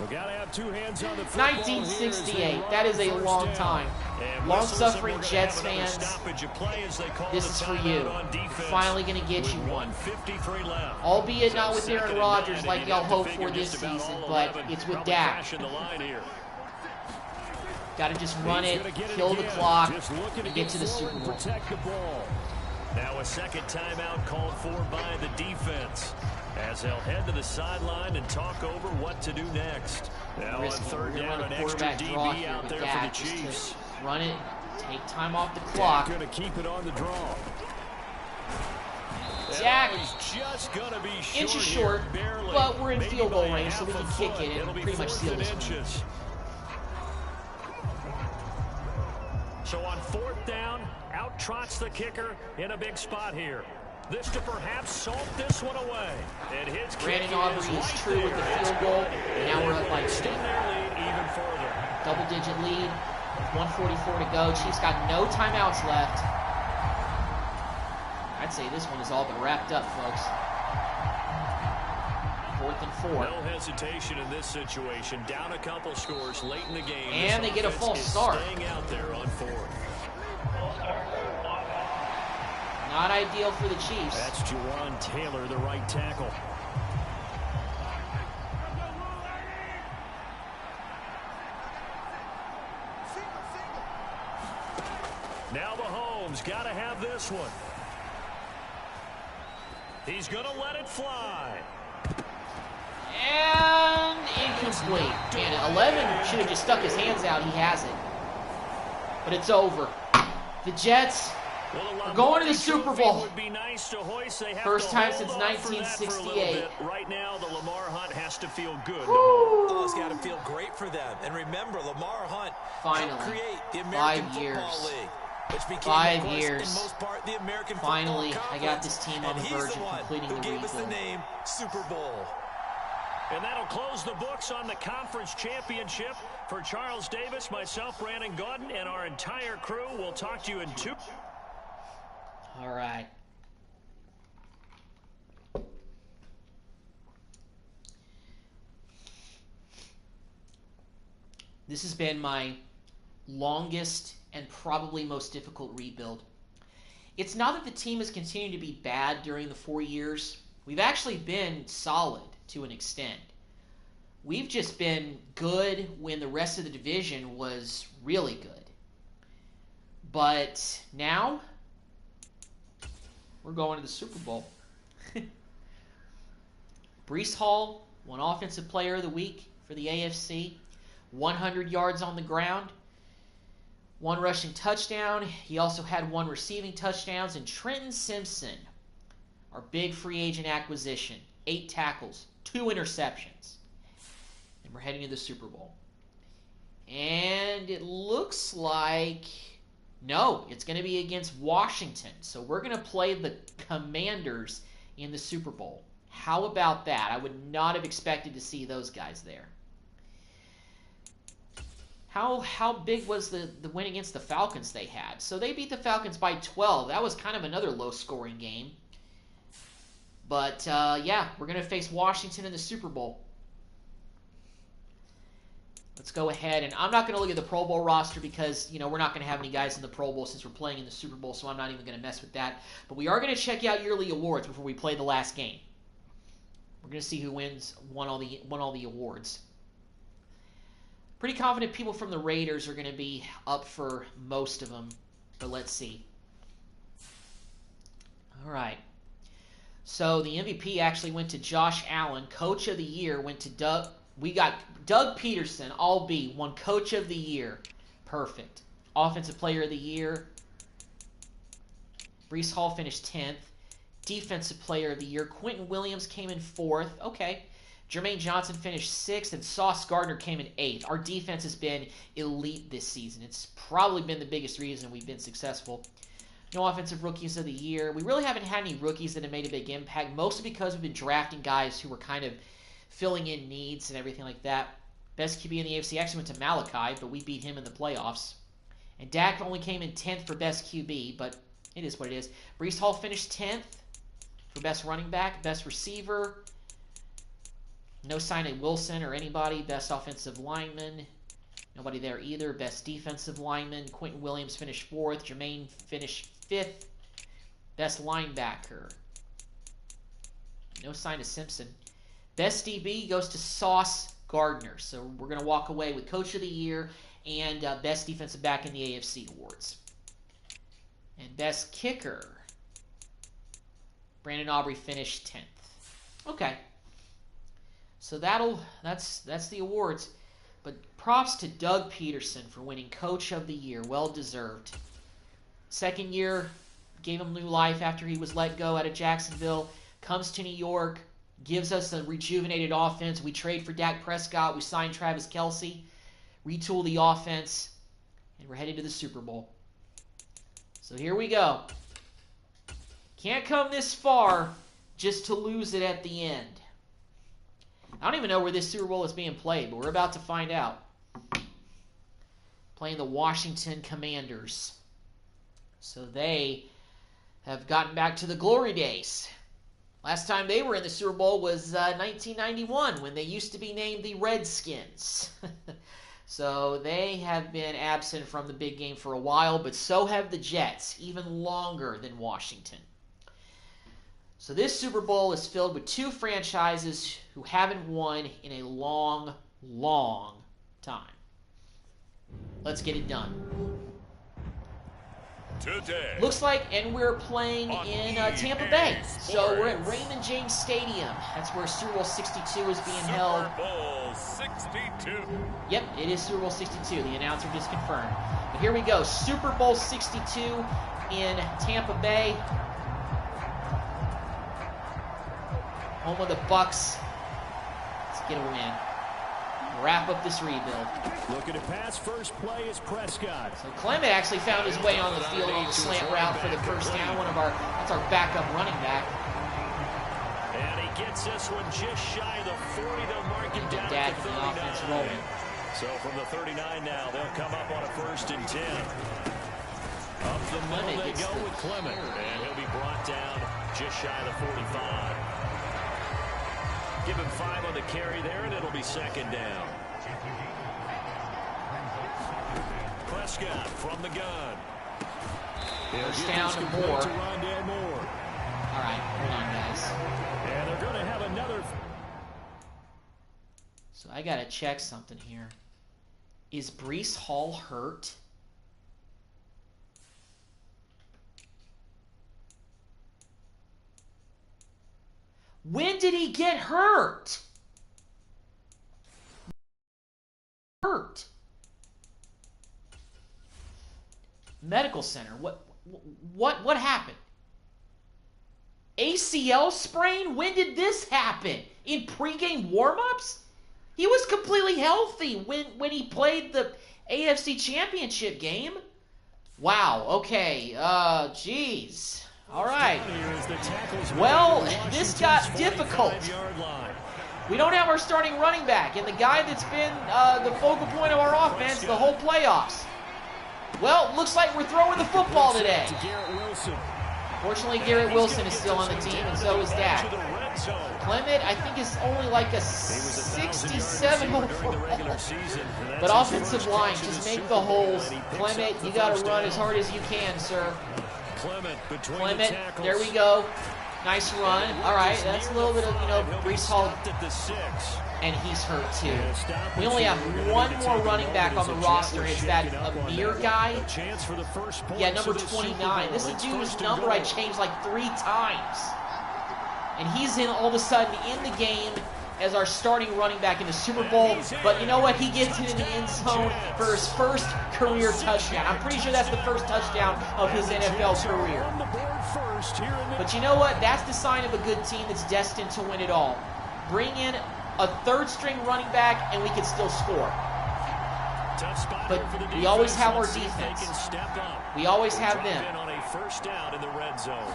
We got to have 2 hands on the football here as they 1968. run That is a first long down. time. And Long-suffering whistles, and we're gonna Jets have another fans, stoppage of play as they call this the is for timeout you. on defense. We're finally going to get With you one. 1:53 left. Albeit not with So Aaron 2nd and Rodgers 9, like and y'all you'd have to hope figure for this just about season, all but 11 it's with probably Dak. crashing the line here. Got to just run He's it, gonna get it kill the again. clock, Just looking and get to the forward Super and Bowl. protect the ball. Now a second timeout called for by the defense as they'll head to the sideline and talk over what to do next. Now on Risky. 3rd We're down, gonna an run a extra quarterback draw DB here out with there for Dak the just Chiefs. to run it, take time off the clock. Going to keep it on the draw. Dak, He's just gonna be short inches here, short, barely, but we're in maybe field goal by range, so we half can a kick foot. it and It'll be pretty much 4th seal and this one. inches. So on 4th down, out trots the kicker in a big spot here. This to perhaps salt this one away. And his Brandon kick Aubrey is is right true with the there. field goal, and now we're up by 2. Extend their lead even further. Double-digit lead, 1:44 to go. Chiefs got no timeouts left. I'd say this one has all been wrapped up, folks. 4th and 4. No hesitation in this situation. Down a couple scores late in the game. And This they get a offense false is start. Staying out there on 4th. Not ideal for the Chiefs. That's Juwan Taylor, the right tackle. Now Mahomes got to have this one. He's going to let it fly. And incomplete. Man, 11 should have just stuck his hands out. He has it. but it's over. The Jets are going to the Super Bowl. Would be nice to hoist. They have First to time hold since on for that for a little 1968. bit. Right now, the Lamar Hunt has to feel good. Oh, it's got to feel great for them. And remember, Lamar Hunt Finally, helped create the American 5 Football years. League, which became, 5 of course, years. in most part, the American Finally, Football I Conference. got this team on the verge of completing who the gave us the rebuild. name Super Bowl. And that'll close the books on the conference championship. For Charles Davis, myself, Brandon Gaudin, and our entire crew, we'll talk to you in 2. All right. This has been my longest and probably most difficult rebuild. It's not that the team has continued to be bad during the 4 years. We've actually been solid to an extent. We've just been good when the rest of the division was really good. But now, we're going to the Super Bowl. Breece Hall won Offensive Player of the Week for the AFC. 100 yards on the ground. 1 rushing touchdown. He also had 1 receiving touchdowns. And Trenton Simpson, our big free agent acquisition, 8 tackles, 2 interceptions. And we're heading to the Super Bowl. And it looks like, no, it's going to be against Washington. So we're going to play the Commanders in the Super Bowl. How about that? I would not have expected to see those guys there. How big was the win against the Falcons they had? So they beat the Falcons by 12. That was kind of another low-scoring game. But, yeah, we're going to face Washington in the Super Bowl. Let's go ahead, and I'm not going to look at the Pro Bowl roster because, you know, we're not going to have any guys in the Pro Bowl since we're playing in the Super Bowl, so I'm not even going to mess with that. But we are going to check out yearly awards before we play the last game. We're going to see who won all the awards. Pretty confident people from the Raiders are going to be up for most of them, but let's see. All right. So the MVP actually went to Josh Allen. Coach of the Year went to Doug. We got Doug Peterson, all B, won Coach of the Year. Perfect. Offensive Player of the Year. Breece Hall finished 10th. Defensive Player of the Year. Quentin Williams came in 4th. Okay. Jermaine Johnson finished 6th, and Sauce Gardner came in 8th. Our defense has been elite this season. It's probably been the biggest reason we've been successful. No Offensive Rookies of the Year. We really haven't had any rookies that have made a big impact, mostly because we've been drafting guys who were kind of filling in needs and everything like that. Best QB in the AFC actually went to Malachi, but we beat him in the playoffs. And Dak only came in 10th for Best QB, but it is what it is. Breece Hall finished 10th for Best Running Back, Best Receiver. No sign of Wilson or anybody. Best Offensive Lineman. Nobody there either. Best Defensive Lineman. Quentin Williams finished 4th. Jermaine finished 5th. Best Linebacker. No sign of Simpson. Best DB goes to Sauce Gardner. So we're going to walk away with Coach of the Year and Best Defensive Back in the AFC awards. And Best Kicker. Brandon Aubrey finished 10th. Okay. So that's the awards. But props to Doug Peterson for winning Coach of the Year. Well deserved. Second year, gave him new life after he was let go out of Jacksonville. Comes to New York, gives us a rejuvenated offense. We trade for Dak Prescott. We sign Travis Kelce. Retool the offense. And we're headed to the Super Bowl. So here we go. Can't come this far just to lose it at the end. I don't even know where this Super Bowl is being played, but we're about to find out. Playing the Washington Commanders. So they have gotten back to the glory days. Last time they were in the Super Bowl was 1991, when they used to be named the Redskins. So they have been absent from the big game for a while, but so have the Jets, even longer than Washington. So this Super Bowl is filled with 2 franchises who haven't won in a long, long time. Let's get it done. today. Looks like, and we're playing in Tampa Bay. So we're at Raymond James Stadium. That's where Super Bowl 62 is being held. Super Bowl 62. Yep, it is Super Bowl 62. The announcer just confirmed. But here we go. Super Bowl 62 in Tampa Bay. Home of the Bucks. Let's get a win. Wrap up this rebuild. Looking to pass, first play is Prescott. So Clement actually found his way on the field on the slant route for the first down. That's our backup running back. And he gets this one just shy of the 40. They'll mark him down at the 39. Offense rolling. So from the 39 now, they'll come up on a 1st and 10. Up the middle they go with Clement. And he'll be brought down just shy of the 45. Give him 5 on the carry there, and it'll be 2nd down. Prescott from the gun. First down and more. To Rondale Moore. All right, hold on, guys. And they're going to have another. So I got to check something here. Is Breece Hall hurt? When did he get hurt? Medical center. What happened? ACL sprain? When did this happen? In pregame warm-ups? He was completely healthy when he played the AFC Championship game. Wow. Okay. Jeez. All right. Well, this got difficult. We don't have our starting running back, and the guy that's been the focal point of our offense the whole playoffs. Well, looks like we're throwing the football today. Fortunately, Garrett Wilson is still on the team, and so is Dak. Clement, I think, is only like a 67 overall. But offensive line, just make the holes. Clement, you got to run as hard as you can, sir. Clement, there we go. Nice run. All right, that's a little bit of, Breece Hall. And he's hurt too. We only have one more running back on the roster. It's that Amir guy. Yeah, number 29. This is a dude whose number I changed like 3 times. And he's all of a sudden in the game as our starting running back in the Super Bowl. But you know what? He gets it in the end zone for his first career touchdown. I'm pretty sure that's the first touchdown of his NFL career. But you know what? That's the sign of a good team that's destined to win it all. Bring in a 3rd-string running back, and we can still score. But we always have our defense. We always have them. On a 1st down in the red zone.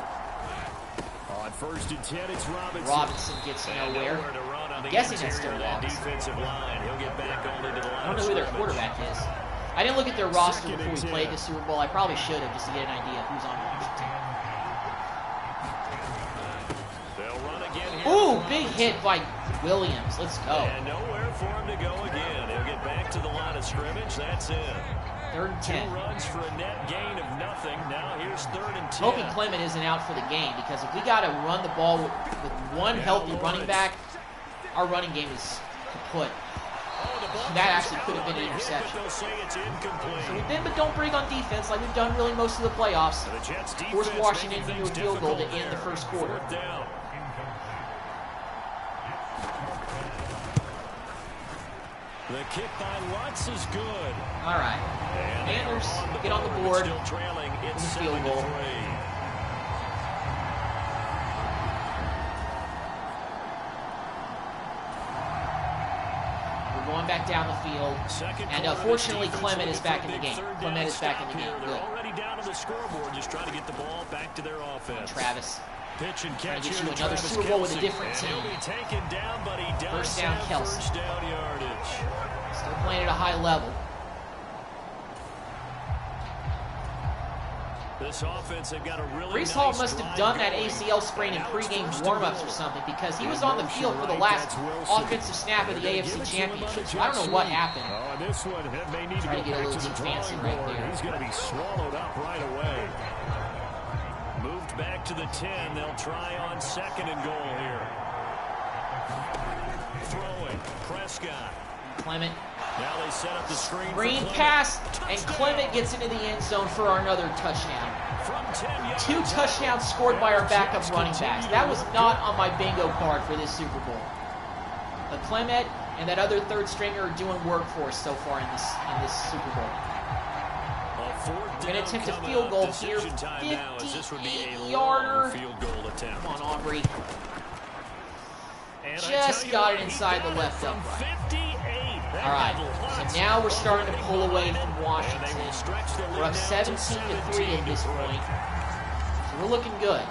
On 1st and 10, it's Robinson. Robinson gets nowhere. I'm guessing that's still Robinson. Defensive line. He'll get back only to the line. I don't know who their quarterback is. I didn't look at their roster before we played the Super Bowl. I probably should have, just to get an idea of who's on Washington. They'll run again here. Ooh, big hit by Williams. Let's go. And nowhere for him to go again. He'll get back to the line of scrimmage. That's it. 3rd and 10. 2 runs for a net gain of nothing. Now here's 3rd and 10. Hoping Clement isn't out for the game, because if we got to run the ball with one healthy running back, our running game is kaput. That actually could have been an interception. So we've been but don't break on defense like we've done really most of the playoffs. Force Washington into a field goal to end the 1st quarter. The kick by Lutz is good. All right. Panthers get on the board Still trailing. It's with a field goal. 7-3. Going back down the field, and fortunately Clement is back in the game. Clement is back in the game. They're already down on the scoreboard, just trying to get the ball back to their offense. Travis. Pitch and catch. Trying to get you another Super Bowl with a different team. He'll be taken down, but he does First down, have Kelsey. first down yardage. Still playing at a high level. This offense, they've got a really Breece Hall must have done that ACL sprain in pregame warm-ups or something, because he was on the field for the last offensive snap of the AFC Championship. So I don't know what happened. This one may need to Trying go to get a back little to the too fancy drawing right board. there. He's going to be swallowed up right away. Moved back to the 10. They'll try on 2nd and goal here. Throwing. Prescott. Clement. Now they set up the screen. Green pass, and Clement gets into the end zone for another touchdown. From 10 yards 2 touchdowns scored by our backup running backs. That was not on my bingo card for this Super Bowl. But Clement and that other third stringer are doing work for us so far in this Super Bowl. We're going to attempt a field goal here. 58-yarder. Come on, Aubrey. Just got it inside the left upright. All right, so now we're starting to pull away from Washington. We're up 17-3 at this point, so we're looking good.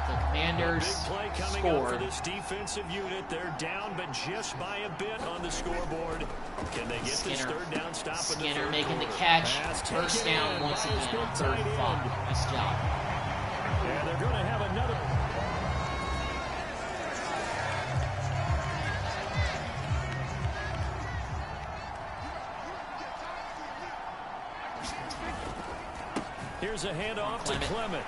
The Commanders scored. For this defensive unit, they're down, but just by a bit on the scoreboard. Can they get this third down stop? Skinner making the catch. First down once again on 3rd and 5. Nice job. Yeah, they're going to have another. Here's a handoff to Clement.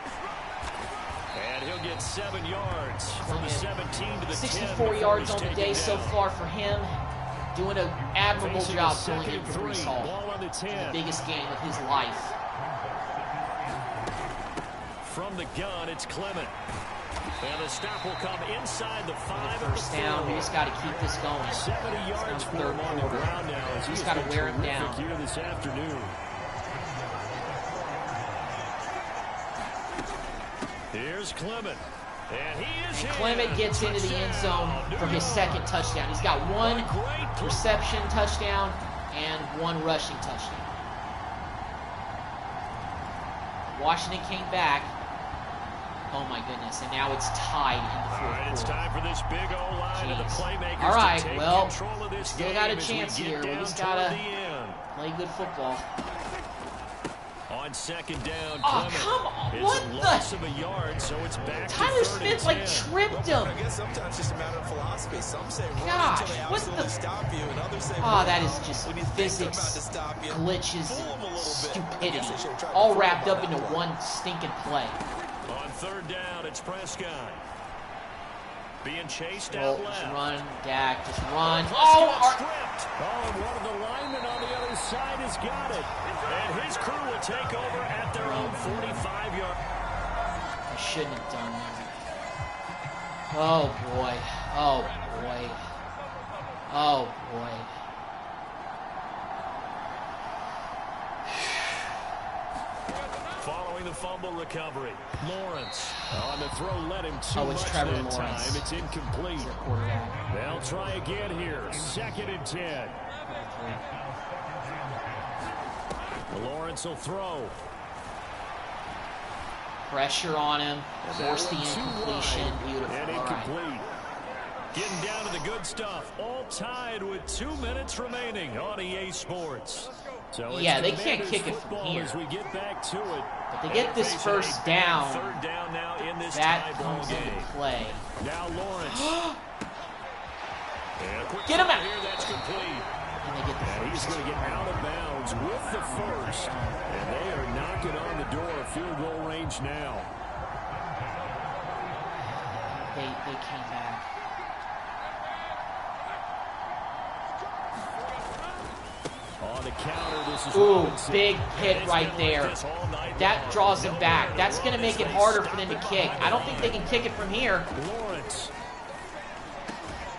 And he'll get 7 yards from the 17 to the 64 yards on the day so far for him. Doing an admirable job filling in for Breece Hall. The biggest game of his life. From the gun, it's Clement. And the stop will come inside the 5. First down. We just got to keep this going. 70 yards for him on the ground now. We just got to wear him down. Here this afternoon. Here's Clement. And he is Clement gets into the end zone for his 2nd touchdown. He's got 1 reception touchdown and 1 rushing touchdown. Washington came back. Oh my goodness, and now it's tied in the 4th quarter. It's time for this big O-line of the playmakers. All right, to take well, control of this still got a chance here. We just got to play good football. On 2nd down, oh, come on. What the? Of a yard, so it's back Tyler Smith, like, tripped him. I guess sometimes it's just a matter of philosophy. Some say gosh, until they what the? stop you, and others say that is just physics, glitches, and stupidity, all wrapped up into one stinking play. On 3rd down, it's Prescott. Being chased out left. Just run, Dak, just run. And one of the linemen on the other side has got it. And his crew will take over at their own 45-yard. I shouldn't have done that. Oh, boy. Oh, boy. Oh, boy. Following the fumble recovery, Lawrence on the throw led him too much Trevor that Lawrence. time. It's incomplete. They'll try again here. 2nd and 10. Lawrence will throw. Pressure on him. Force the incompletion. Beautiful. And incomplete. Getting down to the good stuff. All tied with 2 minutes remaining on EA Sports. So yeah, they can't kick it from here. As we get back to it. But they get this first down. 3rd down now in this that comes into play. Now Lawrence. Get him out. Here, that's complete. And they get the first. He's going to get out of bounds with the first. And they are knocking on the door of field goal range now. They came back. On the counter, this is ooh, Robinson. big hit right there. That draws them back. That's going to make it harder for them to kick. I don't think they can kick it from here. Lawrence.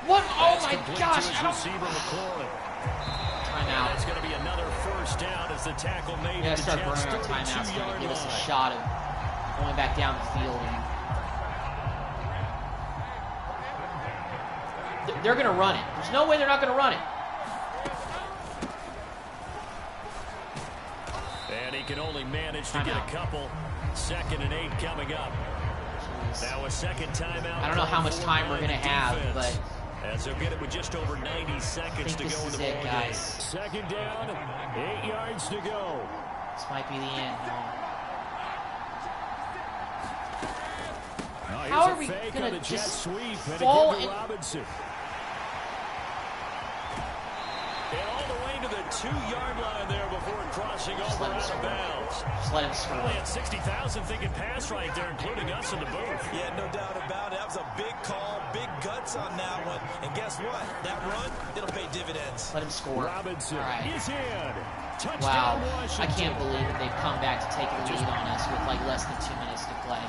What? Oh my gosh! I don't. Timeout. That's going to be another first down as the tackle made. We got to start burning our timeouts to give us a shot of going back down the field. They're going to run it. There's no way they're not going to run it. And he can only manage to get a couple. 2nd and 8 coming up. Now a 2nd timeout. I don't know how much time we're going to have, but as they'll get it with just over 90 seconds to go in the ball game. Guys. 2nd down, 8 yards to go. This might be the end. How are we going to just fall in? Robinson. And all the way to the 2-yard line there before crossing over out of bounds. Just let him score. Well, they had 60,000 thinking pass right there, including us in the booth. Yeah, no doubt about it. That was a big call, big guts on that one. And guess what? That run, it'll pay dividends. Let him score. Robinson All right. is in. Touchdown, Wow. Washington. I can't believe that they've come back to take a lead on us with like less than 2 minutes to play.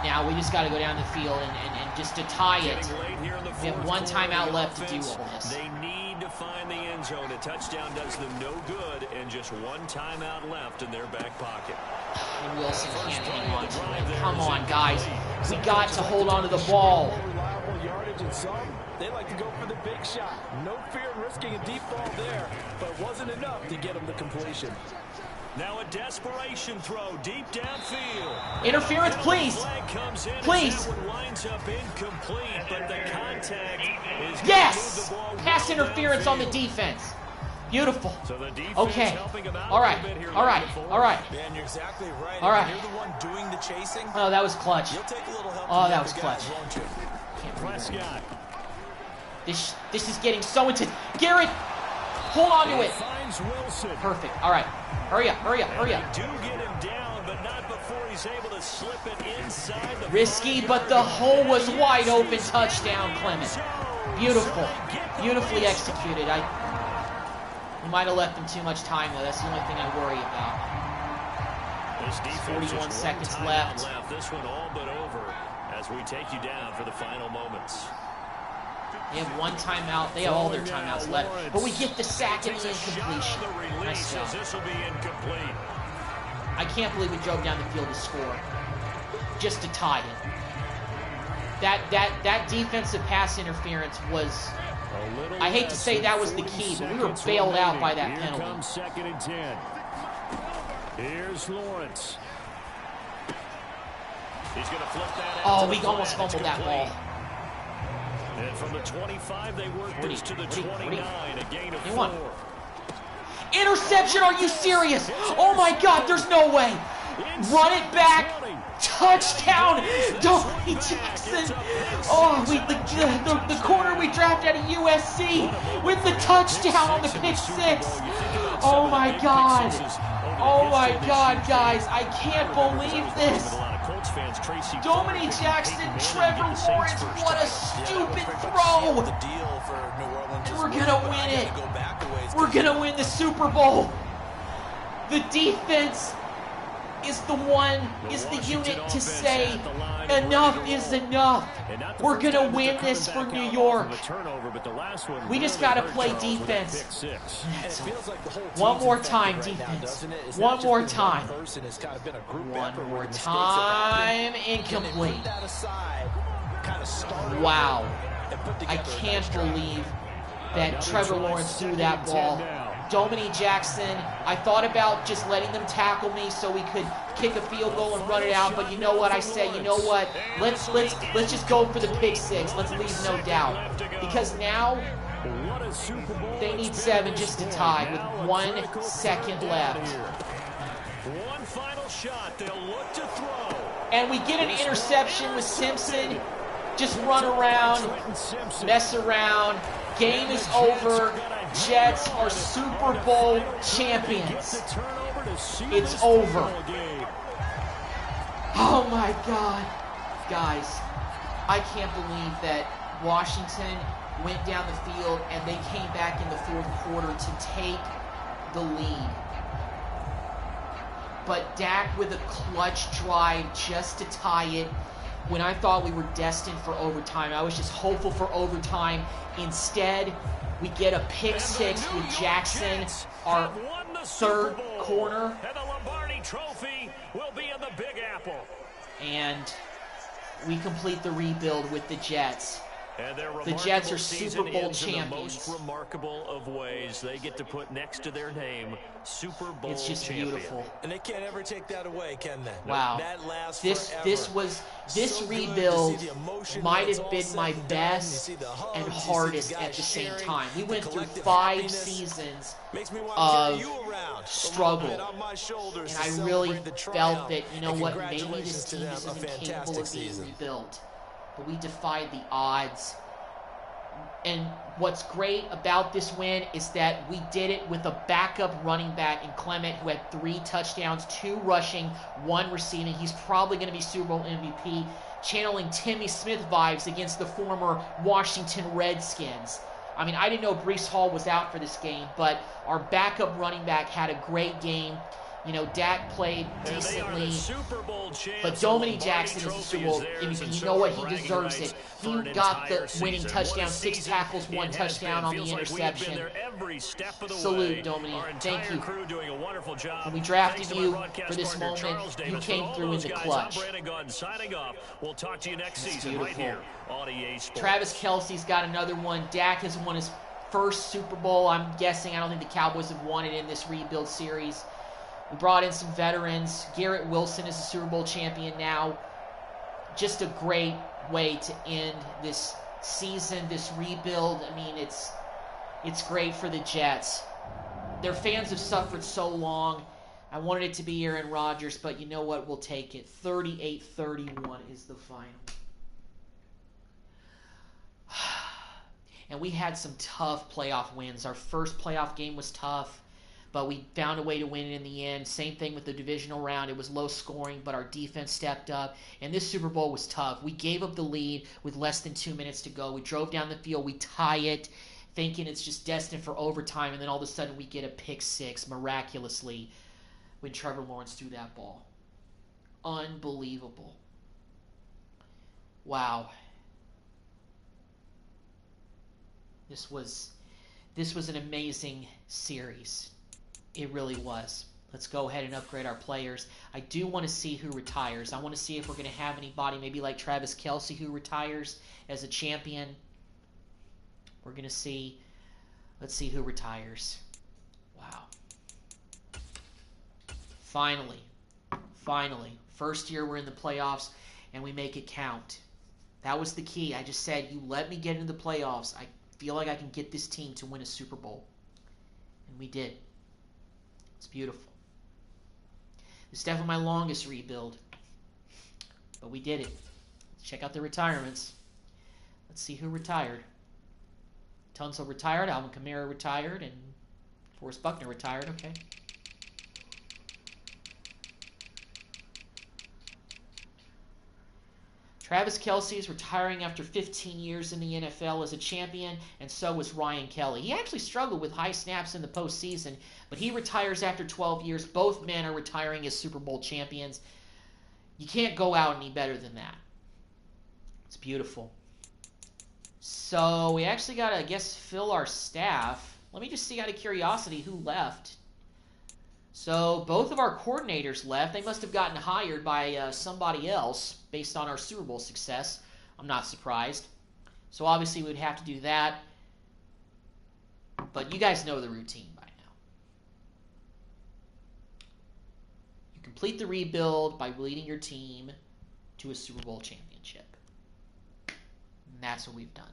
Now we just got to go down the field and just to tie it. We have one timeout left to do all this. They need to find the end zone. A touchdown does them no good, and just one timeout left in their back pocket. And Wilson can't hang on to it. Come on, guys. We got to hold on to the ball. Reliable yardage and some, they like to go for the big shot. No fear in risking a deep ball there, but it wasn't enough to get them the completion. Now a desperation throw deep downfield. Interference, please. Please. That one winds up incomplete, but the contact is Yes! Pass interference on the defense. Beautiful. So the defense Okay. helping him out All a right. little bit here All right. late in the All right. Man, you're exactly right. All right. If you're the one doing the chasing, Oh, that was clutch. you'll take a little help Oh, from the that was other clutch. guys, won't you? Can't believe it. Prescott. This is getting so intense. Garrett, hold on to it. Finds Wilson. Perfect. All right. Hurry up. Hurry up. Hurry up. They do get him down, but not before he's able to slip it inside the Risky, but the hole was wide open. Touchdown, Clement. Beautiful. Beautifully executed. We might have left them too much time, though. That's the only thing I worry about. This defense 41 just seconds one timeout left. This one all but over as we take you down for the final moments. They have one timeout. They have all their timeouts left. But we get the sack and the incompletion. Nice job. This will be incomplete. I can't believe we drove down the field to score. Just to tie it. That defensive pass interference was... I hate to say that was the key, but we were bailed out by that penalty. Here comes 2nd and 10. Here's Lawrence. He's going to flip that Oh, out we to the almost flat. fumbled that ball. And from the 25, they work this to the 29, a gain of 4. Interception, are you serious? Oh my God, there's no way. Run it back. Touchdown, Dory Jackson. Oh, the corner we drafted out of USC with the touchdown on the pick 6. Oh my God. Oh my God, guys, I can't believe this. Dominique Jackson, Trevor Lawrence, what a stupid throw. And we're going to win it. We're going to win the Super Bowl. The defense is the unit to say enough is enough. We're going to win this for New York. We just got to play defense. One more time, defense. One more time. One more time. Incomplete. Wow. I can't believe that Trevor Lawrence threw that ball. Dominique Jackson, I thought about just letting them tackle me so we could kick a field goal and run it out, but you know what I say? You know what? Let's just go for the pick 6. Let's leave no doubt. Because now they need 7 just to tie with 1 second left. One final shot. They'll look to throw. And we get an interception with Simpson. Just run around, mess around. Game is over. Jets are Super Bowl champions. It's over. Oh my God. Guys, I can't believe that Washington went down the field and they came back in the 4th quarter to take the lead. But Dak with a clutch drive just to tie it. When I thought we were destined for overtime, I was just hopeful for overtime. Instead, we get a pick 6 with Jackson, our 3rd corner. And the Lombardi Trophy will be in the Big Apple. And we complete the rebuild with the Jets. And The Jets are Super Bowl champions. In the most remarkable of ways. They get to put next to their name Super Bowl It's just champion. beautiful. And they can't ever take that away, can they? Wow. That lasts This forever. rebuild might have been my best and hardest at the same time. We went through 5 seasons of struggle, and I really felt that, you know what, maybe this team isn't even capable of being rebuilt. But we defied the odds, And what's great about this win is that we did it with a backup running back in Clement who had 3 touchdowns, 2 rushing, 1 receiving. He's probably going to be Super Bowl MVP, channeling Timmy Smith vibes against the former Washington Redskins. I mean, I didn't know Breece Hall was out for this game, but our backup running back had a great game. You know, Dak played decently, but Dominique Jackson is the Super Bowl MVP. You know what? He deserves it. He got the winning touchdown, 6 tackles, 1 touchdown on the interception. Salute, Dominique. Thank you. When we drafted you for this moment, you came through in the clutch. We'll talk to you next It's season right here on EA Sports. Travis Kelce's got another one. Dak has won his first Super Bowl. I'm guessing. I don't think the Cowboys have won it in this rebuild series. We brought in some veterans. Garrett Wilson is a Super Bowl champion now. Just a great way to end this season, this rebuild. I mean, it's great for the Jets. Their fans have suffered so long. I wanted it to be Aaron Rodgers, but you know what? We'll take it. 38-31 is the final. And we had some tough playoff wins. Our first playoff game was tough, but we found a way to win it in the end. Same thing with the divisional round. It was low scoring, but our defense stepped up. And this Super Bowl was tough. We gave up the lead with less than 2 minutes to go. We drove down the field. We tie it, thinking it's just destined for overtime. And then all of a sudden we get a pick 6 miraculously when Trevor Lawrence threw that ball. Unbelievable. Wow. This was an amazing series. It really was. Let's go ahead and upgrade our players. I do want to see who retires. I want to see if we're going to have anybody maybe like Travis Kelce who retires as a champion. We're going to see. Let's see who retires. Wow. Finally. First year we're in the playoffs and we make it count. That was the key. I just said, you let me get into the playoffs. I feel like I can get this team to win a Super Bowl. And we did. It's beautiful. It's definitely my longest rebuild. But we did it. Let's check out the retirements. Let's see who retired. Tunsil retired. Alvin Kamara retired. And Forrest Buckner retired. Okay. Travis Kelce is retiring after 15 years in the NFL as a champion, and so was Ryan Kelly. He actually struggled with high snaps in the postseason, but he retires after 12 years. Both men are retiring as Super Bowl champions. You can't go out any better than that. It's beautiful. So we actually got to, I guess, fill our staff. Let me just see out of curiosity who left. So both of our coordinators left. They must have gotten hired by somebody else based on our Super Bowl success. I'm not surprised. So obviously we'd have to do that. But you guys know the routine by now. You complete the rebuild by leading your team to a Super Bowl championship. And that's what we've done.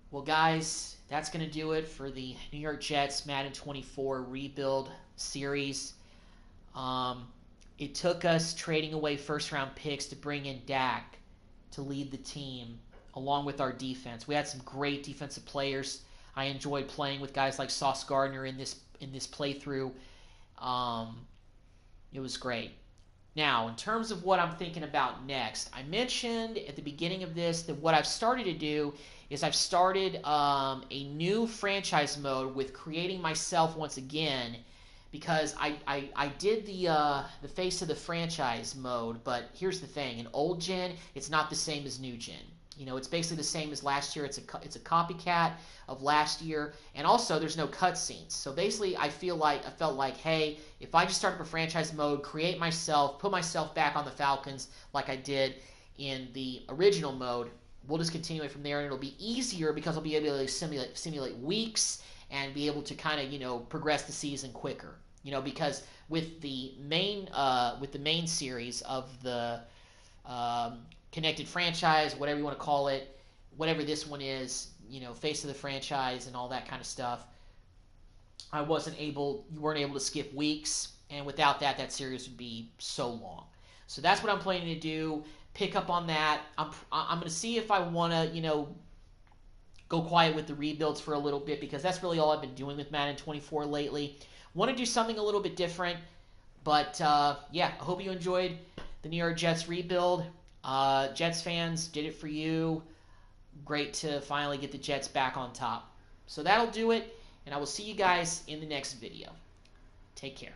Well, guys, that's going to do it for the New York Jets Madden 24 rebuild series. It took us trading away first-round picks to bring in Dak to lead the team along with our defense. We had some great defensive players. I enjoyed playing with guys like Sauce Gardner in this playthrough. It was great. Now, in terms of what I'm thinking about next, I mentioned at the beginning of this that what I've started to do is I've started a new franchise mode with creating myself once again, because I did the face of the franchise mode, but here's the thing: in old gen, it's not the same as new gen. You know, it's basically the same as last year. It's a copycat of last year, and also there's no cutscenes. So basically, I felt like, hey, if I just start up a franchise mode, create myself, put myself back on the Falcons like I did in the original mode, we'll just continue it from there, and it'll be easier because I'll be able to simulate weeks and be able to kind of, you know, progress the season quicker. You know, because with the main series of the connected franchise, whatever you want to call it, whatever this one is, you know, face of the franchise and all that kind of stuff, you weren't able to skip weeks, and without that, that series would be so long. So that's what I'm planning to do. Pick up on that. I'm going to see if I want to, you know, go quiet with the rebuilds for a little bit, because that's really all I've been doing with Madden 24 lately. Want to do something a little bit different, but yeah, I hope you enjoyed the New York Jets rebuild. Jets fans, did it for you. Great to finally get the Jets back on top. So that'll do it, and I will see you guys in the next video. Take care.